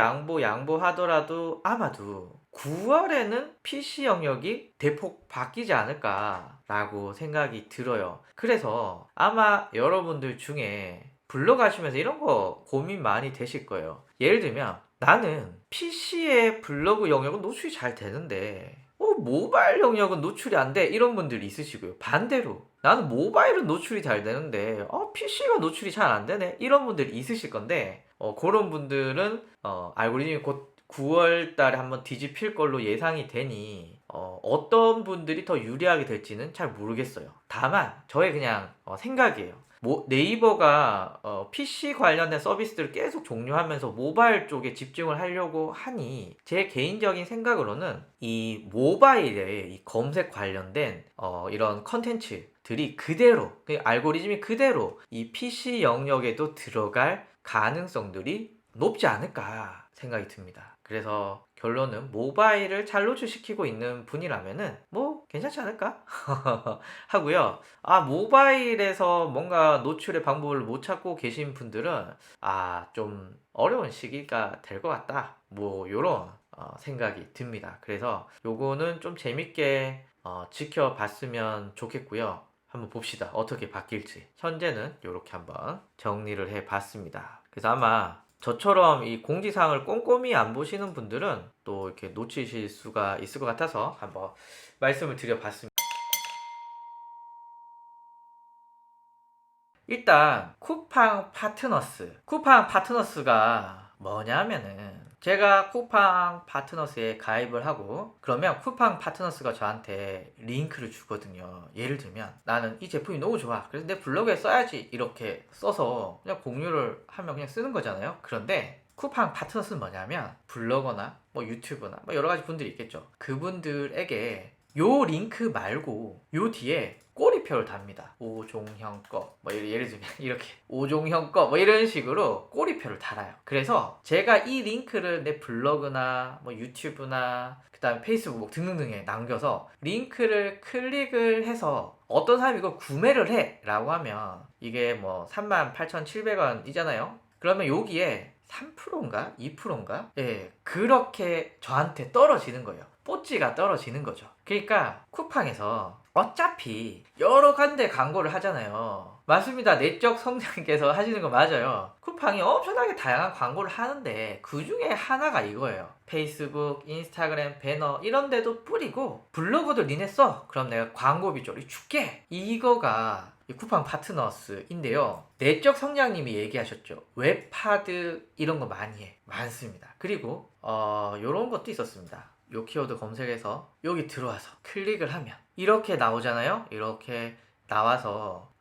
하더라도 아마도 9월에는 PC 영역이 대폭 바뀌지 않을까라고 생각이 들어요. 그래서 아마 여러분들 중에 블로그 하시면서 이런 거 고민 많이 되실 거예요. 예를 들면 나는 PC의 블로그 영역은 노출이 잘 되는데 모바일 영역은 노출이 안 돼. 이런 분들이 있으시고요. 반대로 나는 모바일은 노출이 잘 되는데 PC가 노출이 잘 안 되네. 이런 분들이 있으실 건데 그런 분들은 알고리즘이 곧 9월 달에 한번 뒤집힐 걸로 예상이 되니 어떤 분들이 더 유리하게 될지는 잘 모르겠어요. 다만 저의 그냥 생각이에요. 네이버가 PC 관련된 서비스들을 계속 종료하면서 모바일 쪽에 집중을 하려고 하니 제 개인적인 생각으로는 이 모바일에 이 검색 관련된 이런 컨텐츠들이 그대로 알고리즘이 그대로 이 PC 영역에도 들어갈 가능성들이 높지 않을까 생각이 듭니다. 그래서 결론은 모바일을 잘 노출시키고 있는 분이라면은 뭐 괜찮지 않을까 하고요. 모바일에서 뭔가 노출의 방법을 못 찾고 계신 분들은 좀 어려운 시기가 될 것 같다. 뭐 요런 생각이 듭니다. 그래서 요거는 좀 재밌게 지켜봤으면 좋겠고요. 한번 봅시다. 어떻게 바뀔지. 현재는 이렇게 한번 정리를 해봤습니다. 그래서 아마 저처럼 이 공지사항을 꼼꼼히 안 보시는 분들은 또 이렇게 놓치실 수가 있을 것 같아서 한번 말씀을 드려봤습니다. 일단 쿠팡 파트너스가 뭐냐면은 제가 쿠팡 파트너스에 가입을 하고 그러면 쿠팡 파트너스가 저한테 링크를 주거든요. 예를 들면 나는 이 제품이 너무 좋아, 그래서 내 블로그에 써야지, 이렇게 써서 그냥 공유를 하면 그냥 쓰는 거잖아요. 그런데 쿠팡 파트너스는 뭐냐면 블로거나 뭐 유튜브나 뭐 여러 가지 분들이 있겠죠. 그분들에게 요 링크 말고 요 뒤에 꼬리표를 답니다. 오종형 거, 뭐 예를 들면 이렇게 오종형 거, 뭐 이런 식으로 꼬리표를 달아요. 그래서 제가 이 링크를 내 블로그나 뭐 유튜브나 그다음에 페이스북 뭐 등등등에 남겨서 링크를 클릭을 해서 어떤 사람이 이걸 구매를 해 라고 하면 이게 뭐 38,700원이잖아요. 그러면 여기에 3%인가 2%인가 예, 그렇게 저한테 떨어지는 거예요. 뽀찌가 떨어지는 거죠. 그러니까 쿠팡에서 어차피 여러 군데 광고를 하잖아요. 맞습니다. 내적 성장님께서 하시는 거 맞아요. 쿠팡이 엄청나게 다양한 광고를 하는데 그 중에 하나가 이거예요. 페이스북, 인스타그램, 배너 이런 데도 뿌리고 블로그도 니네 써. 그럼 내가 광고비 쪼리 줄게. 이거가 이 쿠팡 파트너스인데요. 내적 성장님이 얘기하셨죠. 웹하드 이런 거 많이 해. 많습니다. 그리고 요런 것도 있었습니다. 요 키워드 검색해서 여기 들어와서 클릭을 하면 이렇게 나오잖아요. 이렇게 나와서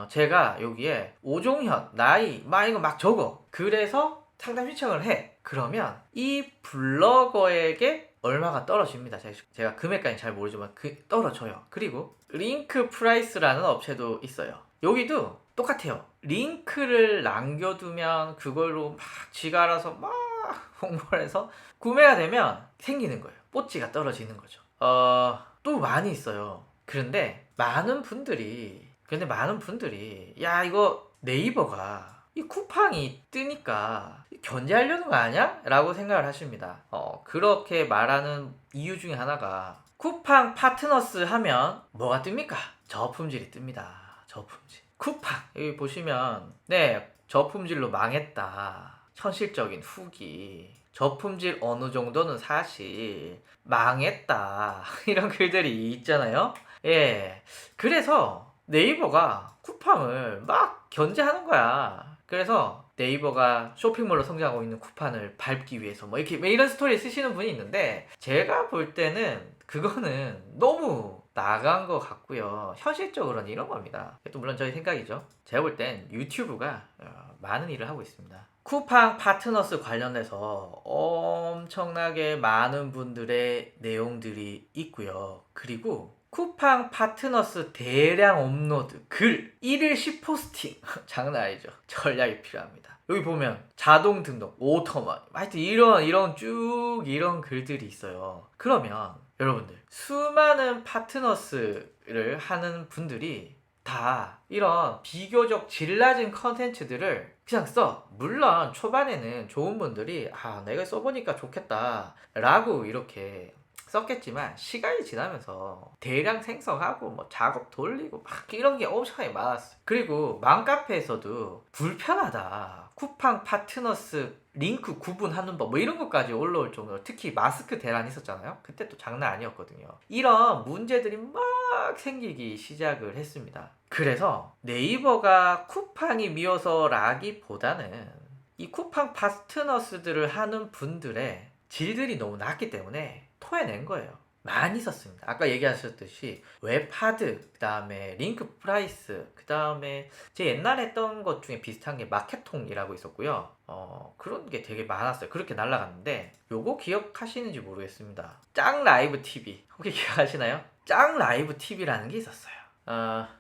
제가 여기에 오종현, 나이, 막 이거 막 적어. 그래서 상담 신청을 해. 그러면 이 블로거에게 얼마가 떨어집니다. 제가 금액까지 잘 모르지만 떨어져요. 그리고 링크 프라이스라는 업체도 있어요. 여기도 똑같아요. 링크를 남겨두면 그걸로 막 지가 알아서 막 홍보를 해서 구매가 되면 생기는 거예요. 뽀찌가 떨어지는 거죠. 또 많이 있어요. 그런데 많은 분들이 야 이거 네이버가 이 쿠팡이 뜨니까 견제하려는 거 아니야? 라고 생각을 하십니다. 그렇게 말하는 이유 중에 하나가 쿠팡 파트너스 하면 뭐가 뜹니까? 저품질이 뜹니다. 저품질. 쿠팡 여기 보시면 네 저품질로 망했다. 현실적인 후기. 저품질 어느 정도는 사실 망했다. 이런 글들이 있잖아요. 예. 그래서 네이버가 쿠팡을 막 견제하는 거야. 그래서 네이버가 쇼핑몰로 성장하고 있는 쿠팡을 밟기 위해서 뭐 이렇게 이런 스토리 쓰시는 분이 있는데 제가 볼 때는 그거는 너무 나간 것 같고요. 현실적으로는 이런 겁니다. 또 물론 저희 생각이죠. 제가 볼 땐 유튜브가 많은 일을 하고 있습니다. 쿠팡 파트너스 관련해서 엄청나게 많은 분들의 내용들이 있고요. 그리고 쿠팡 파트너스 대량 업로드 글 1일 10포스팅 장난 아니죠. 전략이 필요합니다. 여기 보면 자동 등록 오토만 하여튼 이런 쭉 이런 글들이 있어요. 그러면 여러분들 수많은 파트너스를 하는 분들이 다 이런 비교적 질 낮은 컨텐츠들을 그냥 써. 물론 초반에는 좋은 분들이 내가 써보니까 좋겠다 라고 이렇게 썼겠지만 시간이 지나면서 대량 생성하고 뭐 작업 돌리고 막 이런 게 엄청나게 많았어요. 그리고 맘카페에서도 불편하다. 쿠팡 파트너스 링크 구분하는 법 뭐 이런 것까지 올라올 정도로 특히 마스크 대란이 있었잖아요. 그때 또 장난 아니었거든요. 이런 문제들이 막 생기기 시작을 했습니다. 그래서 네이버가 쿠팡이 미워서라기보다는 이 쿠팡 파트너스들을 하는 분들의 질들이 너무 낮기 때문에 토해낸 거예요. 많이 썼습니다. 아까 얘기하셨듯이 웹하드, 그 다음에 링크 프라이스, 그 다음에 제 옛날에 했던 것 중에 비슷한 게 마케통이라고 있었고요. 그런 게 되게 많았어요. 그렇게 날라갔는데 요거 기억하시는지 모르겠습니다. 짱 라이브 TV 혹시 기억하시나요? 짱 라이브 TV라는 게 있었어요.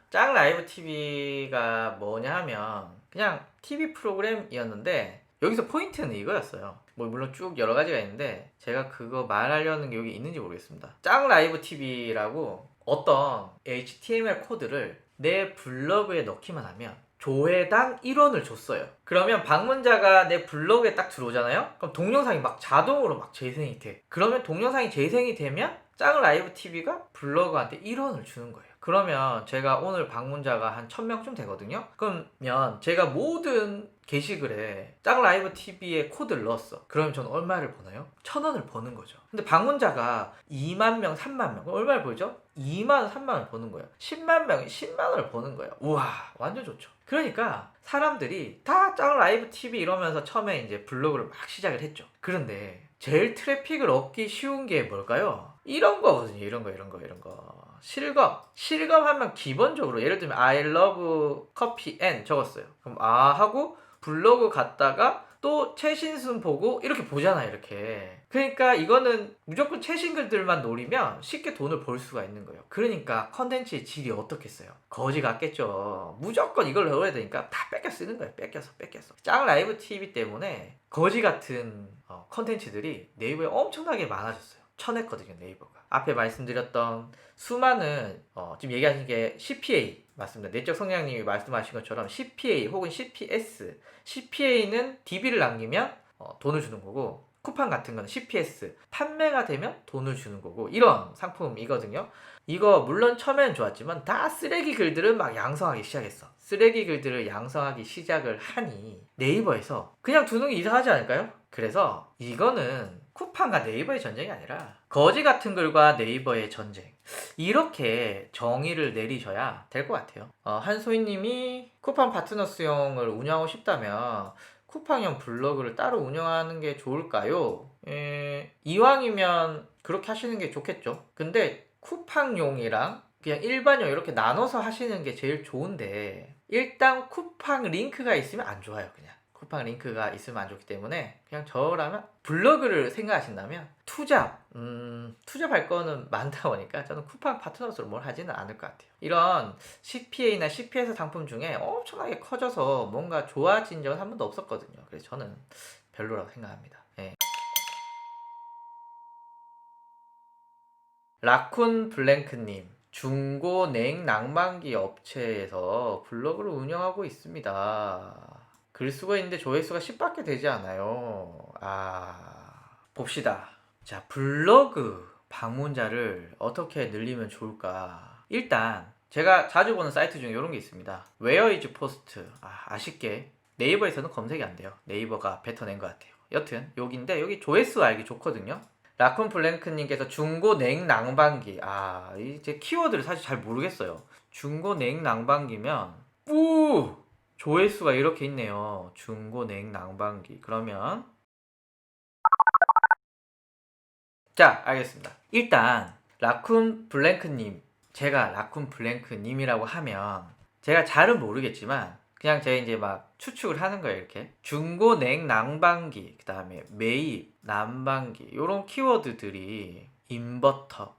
짱 라이브 TV가 뭐냐 하면 그냥 TV 프로그램이었는데 여기서 포인트는 이거였어요. 뭐 물론 쭉 여러 가지가 있는데 제가 그거 말하려는 게 여기 있는지 모르겠습니다. 짱 라이브 TV라고 어떤 HTML 코드를 내 블로그에 넣기만 하면 조회당 1원을 줬어요. 그러면 방문자가 내 블로그에 딱 들어오잖아요. 그럼 동영상이 막 자동으로 막 재생이 돼. 그러면 동영상이 재생이 되면 짱 라이브 TV가 블로그한테 1원을 주는 거예요. 그러면 제가 오늘 방문자가 한 1000명쯤 되거든요. 그러면 제가 모든 게시글에 짱라이브 TV에 코드를 넣었어. 그러면 저는 얼마를 버나요? 1,000원을 버는 거죠. 근데 방문자가 2만 명, 3만 명. 그럼 얼마를 벌죠? 2만 원, 3만 원 버는 거예요. 10만 명이 10만 원을 버는 거예요. 우와, 완전 좋죠. 그러니까 사람들이 다 짱라이브 TV 이러면서 처음에 이제 블로그를 막 시작을 했죠. 그런데 제일 트래픽을 얻기 쉬운 게 뭘까요? 이런 거거든요. 이런 거. 실검하면 기본적으로 예를 들면 I love coffee and 적었어요. 그럼 아 하고 블로그 갔다가 또 최신순 보고 이렇게 보잖아요. 이렇게. 그러니까 이거는 무조건 최신 글들만 노리면 쉽게 돈을 벌 수가 있는 거예요. 그러니까 컨텐츠의 질이 어떻겠어요? 거지 같겠죠. 무조건 이걸 넣어야 되니까 다 뺏겨 쓰는 거예요. 뺏겨서. 짱 라이브 TV 때문에 거지 같은 컨텐츠들이 네이버에 엄청나게 많아졌어요. 쳐냈거든요, 네이버가. 앞에 말씀드렸던 수많은 지금 얘기하신 게 CPA 맞습니다. 내적 성향님이 말씀하신 것처럼 CPA 혹은 CPS, CPA는 DB를 남기면 돈을 주는 거고, 쿠팡 같은 건 CPS, 판매가 되면 돈을 주는 거고, 이런 상품이거든요. 이거 물론 처음엔 좋았지만 다 쓰레기 글들을 막 양성하기 시작했어. 쓰레기 글들을 양성하기 시작을 하니 네이버에서 그냥 두는 게 이상하지 않을까요? 그래서 이거는 쿠팡과 네이버의 전쟁이 아니라 거지 같은 글과 네이버의 전쟁, 이렇게 정의를 내리셔야 될 것 같아요. 한소희님이 쿠팡 파트너스용을 운영하고 싶다면 쿠팡형 블로그를 따로 운영하는 게 좋을까요? 이왕이면 그렇게 하시는 게 좋겠죠. 근데 쿠팡용이랑 그냥 일반용 이렇게 나눠서 하시는 게 제일 좋은데, 일단 쿠팡 링크가 있으면 안 좋아요. 그냥 쿠팡 링크가 있으면 안 좋기 때문에 그냥 저라면 블로그를 생각하신다면 투잡할 거는 많다 보니까 저는 쿠팡 파트너스로 뭘 하지는 않을 것 같아요. 이런 CPA나 CPS 상품 중에 엄청나게 커져서 뭔가 좋아진 적은 한 번도 없었거든요. 그래서 저는 별로라고 생각합니다. 네. 라쿤 블랭크님, 중고 냉난방기 업체에서 블로그를 운영하고 있습니다. 글 쓰고 있는데 조회수가 10밖에 되지 않아요. 봅시다. 자, 블로그 방문자를 어떻게 늘리면 좋을까? 일단 제가 자주 보는 사이트 중에 이런 게 있습니다. Where is post? 아쉽게 네이버에서는 검색이 안 돼요. 네이버가 뱉어낸 것 같아요. 여튼 여기인데, 여기 조회수 알기 좋거든요. 라쿤 블랭크님께서 중고 냉난방기, 이제 키워드를 사실 잘 모르겠어요. 중고 냉난방기면 조회수가 이렇게 있네요. 중고 냉난방기. 그러면 자, 알겠습니다. 일단 라쿤 블랭크님, 제가 라쿤 블랭크님이라고 하면 제가 잘은 모르겠지만 그냥 제가 이제 막 추측을 하는 거예요. 이렇게 중고 냉난방기, 그 다음에 매입, 난방기, 요런 키워드들이 인버터,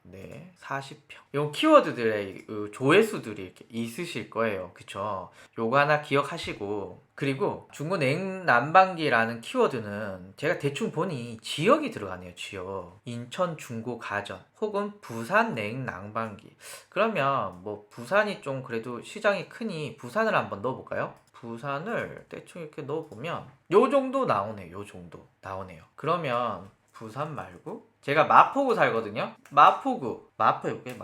네, 40평. 요 키워드들의 조회수들이 이렇게 있으실 거예요. 그쵸? 요거 하나 기억하시고, 그리고 중고 냉난방기라는 키워드는 제가 대충 보니 지역이 들어가네요. 지역. 인천 중고 가전 혹은 부산 냉난방기. 그러면 뭐 부산이 좀 그래도 시장이 크니 부산을 한번 넣어볼까요? 부산을 대충 이렇게 넣어보면 요 정도 나오네요. 요 정도 나오네요. 그러면 부산 말고 제가 마포구 살거든요. 마포구 해볼게요.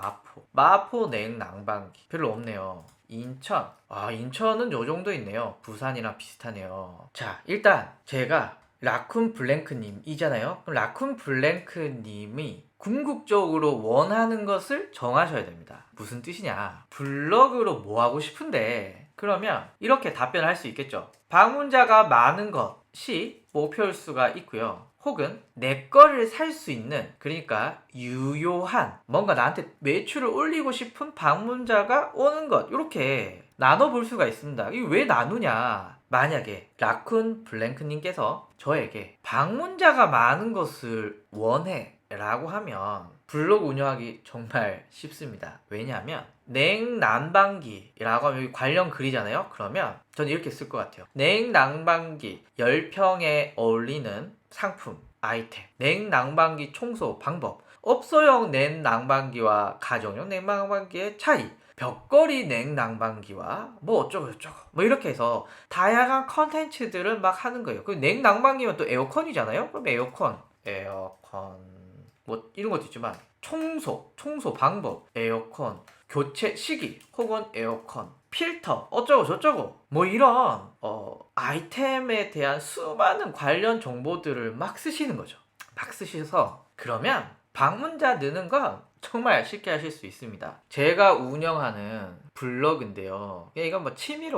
마포 냉난방기 별로 없네요. 인천, 인천은 요 정도 있네요. 부산이랑 비슷하네요. 자, 일단 제가 라쿤 블랭크님이잖아요. 그럼 라쿤 블랭크님이 궁극적으로 원하는 것을 정하셔야 됩니다. 무슨 뜻이냐? 블로그로 뭐 하고 싶은데, 그러면 이렇게 답변을 할 수 있겠죠. 방문자가 많은 것이 목표일 수가 있고요. 혹은 내 거를 살 수 있는, 그러니까 유효한, 뭔가 나한테 매출을 올리고 싶은 방문자가 오는 것, 이렇게 나눠볼 수가 있습니다. 이거 왜 나누냐? 만약에 라쿤 블랭크님께서 저에게 방문자가 많은 것을 원해 라고 하면 블로그 운영하기 정말 쉽습니다. 왜냐하면 냉난방기라고 하면 여기 관련 글이잖아요. 그러면 저는 이렇게 쓸 것 같아요. 냉난방기 10평에 어울리는 상품, 아이템, 냉난방기 청소 방법, 업소용 냉난방기와 가정용 냉난방기의 차이, 벽걸이 냉난방기와 뭐 어쩌고 저쩌고 뭐 이렇게 해서 다양한 컨텐츠들을 막 하는 거예요. 그 냉난방기면 또 에어컨이잖아요. 그럼 에어컨 뭐 이런 것도 있지만 청소 방법, 에어컨, 교체 시기 혹은 에어컨, 필터 어쩌고 저쩌고 뭐 이런 아이템에 대한 수많은 관련 정보들을 막 쓰시는 거죠. 막 쓰셔서 그러면 방문자 느는 건 정말 쉽게 하실 수 있습니다. 제가 운영하는 블로그인데요. 이건 뭐 취미?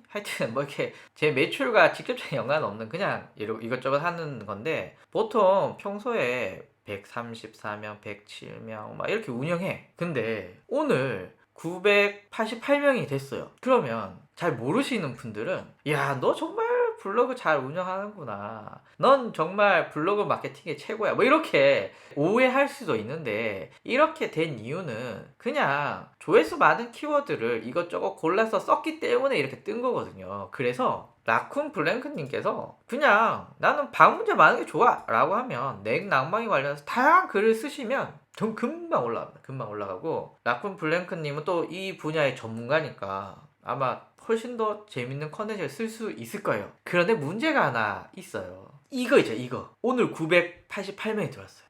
하여튼 뭐 이렇게 제 매출과 직접적인 연관 없는 그냥 이것저것 하는 건데 보통 평소에 134명, 107명 막 이렇게 운영해. 근데 오늘 988명이 됐어요. 그러면 잘 모르시는 분들은 야, 너 정말 블로그 잘 운영하는구나. 넌 정말 블로그 마케팅의 최고야. 뭐 이렇게 오해할 수도 있는데 이렇게 된 이유는 그냥 조회수 많은 키워드를 이것저것 골라서 썼기 때문에 이렇게 뜬 거거든요. 그래서 라쿤 블랭크님께서 그냥 나는 방문자 많은 게 좋아 라고 하면 냉난방에 관련해서 다양한 글을 쓰시면 전 금방 올라갑니다. 금방 올라가고 라쿤 블랭크님은 또 이 분야의 전문가니까 아마 훨씬 더 재밌는 컨텐츠를 쓸 수 있을 거예요. 그런데 문제가 하나 있어요. 이거죠, 이거. 오늘 988명이 들어왔어요.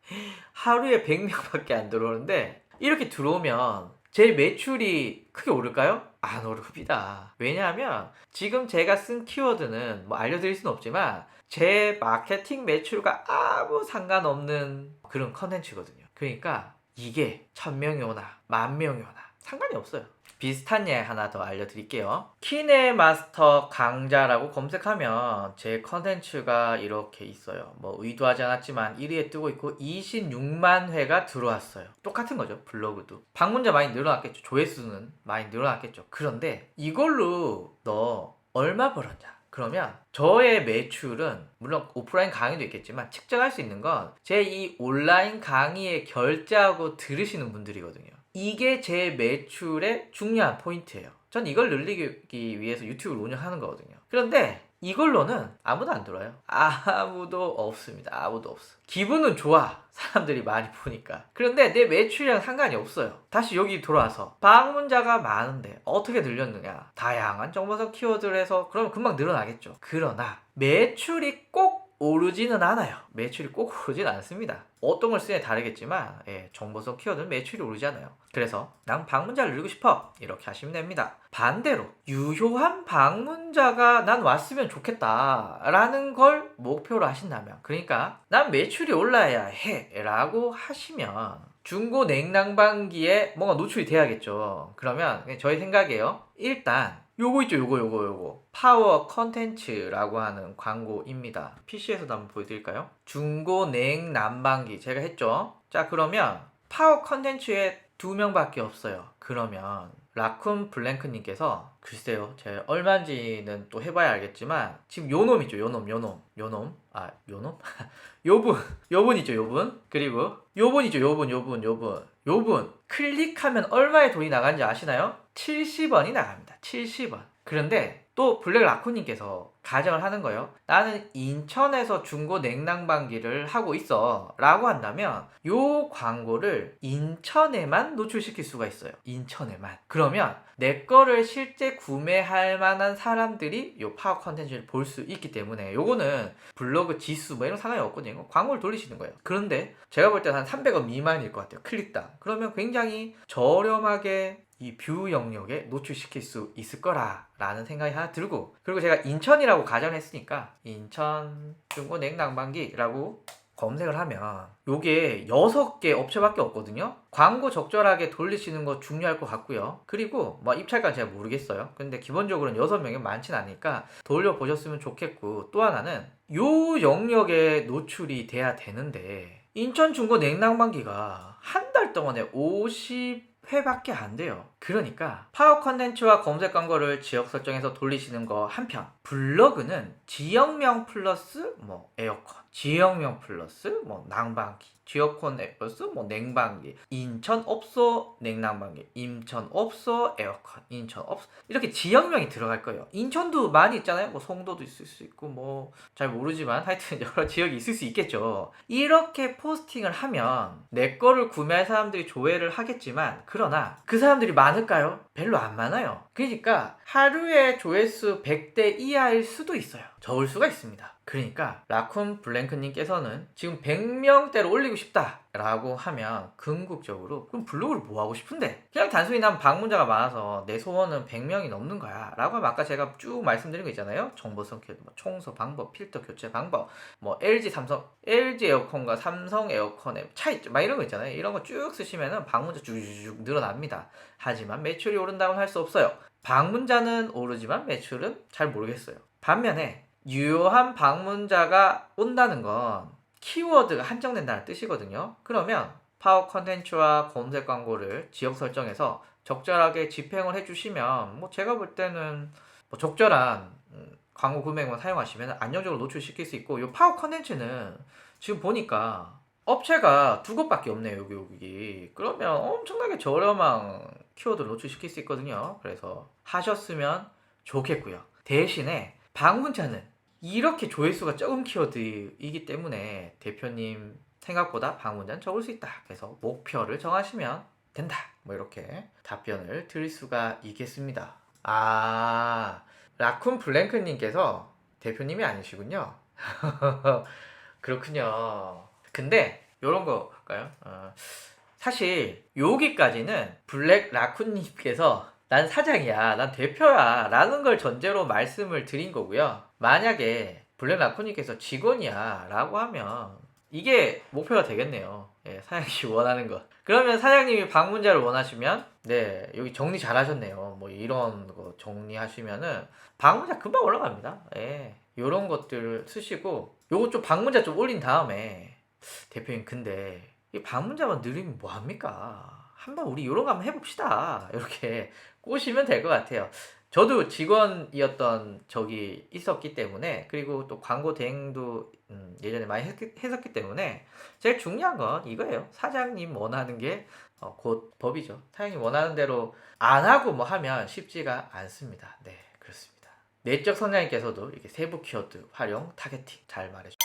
하루에 100명밖에 안 들어오는데 이렇게 들어오면 제 매출이 크게 오를까요? 안 오릅니다. 왜냐하면 지금 제가 쓴 키워드는 뭐 알려드릴 수는 없지만 제 마케팅 매출과 아무 상관없는 그런 컨텐츠거든요. 그러니까 이게 1000명이 오나 10,000명이 오나 상관이 없어요. 비슷한 예 하나 더 알려드릴게요. 키네마스터 강좌라고 검색하면 제 컨텐츠가 이렇게 있어요. 뭐 의도하지 않았지만 1위에 뜨고 있고 26만 회가 들어왔어요. 똑같은 거죠. 블로그도. 방문자 많이 늘어났겠죠. 조회수는 많이 늘어났겠죠. 그런데 이걸로 너 얼마 벌었냐? 그러면 저의 매출은 물론 오프라인 강의도 있겠지만 측정할 수 있는 건 제 이 온라인 강의에 결제하고 들으시는 분들이거든요. 이게 제 매출의 중요한 포인트예요. 전 이걸 늘리기 위해서 유튜브를 운영하는 거거든요. 그런데 이걸로는 아무도 안 들어요. 아무도 없습니다. 아무도 없어. 기분은 좋아. 사람들이 많이 보니까. 그런데 내 매출이랑 상관이 없어요. 다시 여기 돌아와서 방문자가 많은데 어떻게 늘렸느냐. 다양한 정보성 키워드를 해서 그러면 금방 늘어나겠죠. 그러나 매출이 꼭 오르지는 않아요. 매출이 꼭 오르지는 않습니다. 어떤 걸 쓰냐에 다르겠지만 정보성 키워드는 매출이 오르지 않아요. 그래서 난 방문자를 늘리고 싶어 이렇게 하시면 됩니다. 반대로 유효한 방문자가 난 왔으면 좋겠다 라는 걸 목표로 하신다면, 그러니까 난 매출이 올라야 해 라고 하시면 중고 냉난방기에 뭔가 노출이 돼야겠죠. 그러면 저희 생각이에요. 일단 요거 있죠, 요거 파워 컨텐츠라고 하는 광고입니다. PC에서도 한번 보여드릴까요? 중고 냉난방기 제가 했죠. 자, 그러면 파워 컨텐츠에 2명밖에 없어요. 그러면 라쿤 블랭크님께서 글쎄요, 제가 얼마인지는 또 해봐야 알겠지만 지금 요놈 있죠, 요놈 요분 있죠, 요분. 그리고 요분 있죠, 요분 클릭하면 얼마의 돈이 나가는지 아시나요? 70원이 나갑니다. 70원. 그런데 또 블랙 라쿤님께서 가정을 하는 거예요. 나는 인천에서 중고 냉난방기를 하고 있어 라고 한다면 요 광고를 인천에만 노출시킬 수가 있어요. 인천에만. 그러면 내 거를 실제 구매할 만한 사람들이 요 파워 컨텐츠를 볼 수 있기 때문에 요거는 블로그 지수 뭐 이런 상관이 없거든요. 광고를 돌리시는 거예요. 그런데 제가 볼 때는 한 300원 미만일 것 같아요. 클릭당. 그러면 굉장히 저렴하게 이 뷰 영역에 노출시킬 수 있을 거라는 생각이 하나 들고, 그리고 제가 인천이라고 가정했으니까 인천 중고 냉난방기라고 검색을 하면 요게 6개 업체밖에 없거든요. 광고 적절하게 돌리시는 거 중요할 것 같고요. 그리고 뭐 입찰가 제가 모르겠어요. 근데 기본적으로는 6명이 많진 않으니까 돌려보셨으면 좋겠고, 또 하나는 요 영역에 노출이 돼야 되는데 인천 중고 냉난방기가 한 달 동안에 50회밖에 안 돼요. 그러니까 파워 컨텐츠와 검색 광고를 지역 설정해서 돌리시는 거 한편, 블로그는 지역명 플러스 뭐 에어컨, 지역명 플러스 뭐 난방기, 지역콘 플러스 뭐 냉방기, 인천 업소 냉난방기, 인천 업소 에어컨, 인천 업소, 이렇게 지역명이 들어갈 거예요. 인천도 많이 있잖아요. 뭐 송도도 있을 수 있고 뭐 잘 모르지만 하여튼 여러 지역이 있을 수 있겠죠. 이렇게 포스팅을 하면 내 거를 구매할 사람들이 조회를 하겠지만, 그러나 그 사람들이 많을까요? 별로 안 많아요. 그러니까 하루에 조회수 100대 이하일 수도 있어요. 적을 수가 있습니다. 그러니까 라쿤 블랭크님께서는 지금 100명대로 올리고 싶다 라고 하면 궁극적으로 그럼 블로그를 뭐 하고 싶은데, 그냥 단순히 난 방문자가 많아서 내 소원은 100명이 넘는 거야 라고 하면 아까 제가 쭉 말씀드린 거 있잖아요. 정보성 퀴즈, 뭐 총소 방법, 필터 교체 방법, 뭐 LG 에어컨과 삼성 에어컨의 차이점 막 이런 거 있잖아요. 이런 거 쭉 쓰시면은 방문자 쭉쭉 늘어납니다. 하지만 매출이 오른다고는 할 수 없어요. 방문자는 오르지만 매출은 잘 모르겠어요. 반면에 유효한 방문자가 온다는 건 키워드가 한정된다는 뜻이거든요. 그러면 파워 컨텐츠와 검색 광고를 지역 설정해서 적절하게 집행을 해주시면 뭐 제가 볼 때는 뭐 적절한 광고 금액만 사용하시면 안정적으로 노출시킬 수 있고, 이 파워 컨텐츠는 지금 보니까 업체가 두 곳밖에 없네요. 여기. 그러면 엄청나게 저렴한 키워드를 노출시킬 수 있거든요. 그래서 하셨으면 좋겠고요. 대신에 방문자는 이렇게 조회수가 적은 키워드이기 때문에 대표님 생각보다 방문자는 적을 수 있다. 그래서 목표를 정하시면 된다. 뭐 이렇게 답변을 드릴 수가 있겠습니다. 라쿤 블랭크님께서 대표님이 아니시군요. 그렇군요. 근데 요런 거 할까요? 사실 여기까지는 블랙 라쿤님께서 난 사장이야, 난 대표야 라는 걸 전제로 말씀을 드린 거고요. 만약에 블랙 라쿤님께서 직원이야 라고 하면 이게 목표가 되겠네요. 예, 사장님이 원하는 거. 그러면 사장님이 방문자를 원하시면 네, 여기 정리 잘 하셨네요. 뭐 이런 거 정리하시면은 방문자 금방 올라갑니다. 예, 요런 것들 쓰시고 요거 좀 방문자 좀 올린 다음에 대표님 근데 이 방문자만 늘리면 뭐합니까? 한번 우리 요런 거 한번 해봅시다. 이렇게 꼬시면 될 것 같아요. 저도 직원이었던 적이 있었기 때문에, 그리고 또 광고 대행도 예전에 많이 했었기 때문에 제일 중요한 건 이거예요. 사장님 원하는 게 곧 법이죠. 사장님 원하는 대로 안 하고 뭐 하면 쉽지가 않습니다. 네, 그렇습니다. 내적 성장님께서도 이렇게 세부 키워드 활용 타겟팅 잘 말해주셨습니다.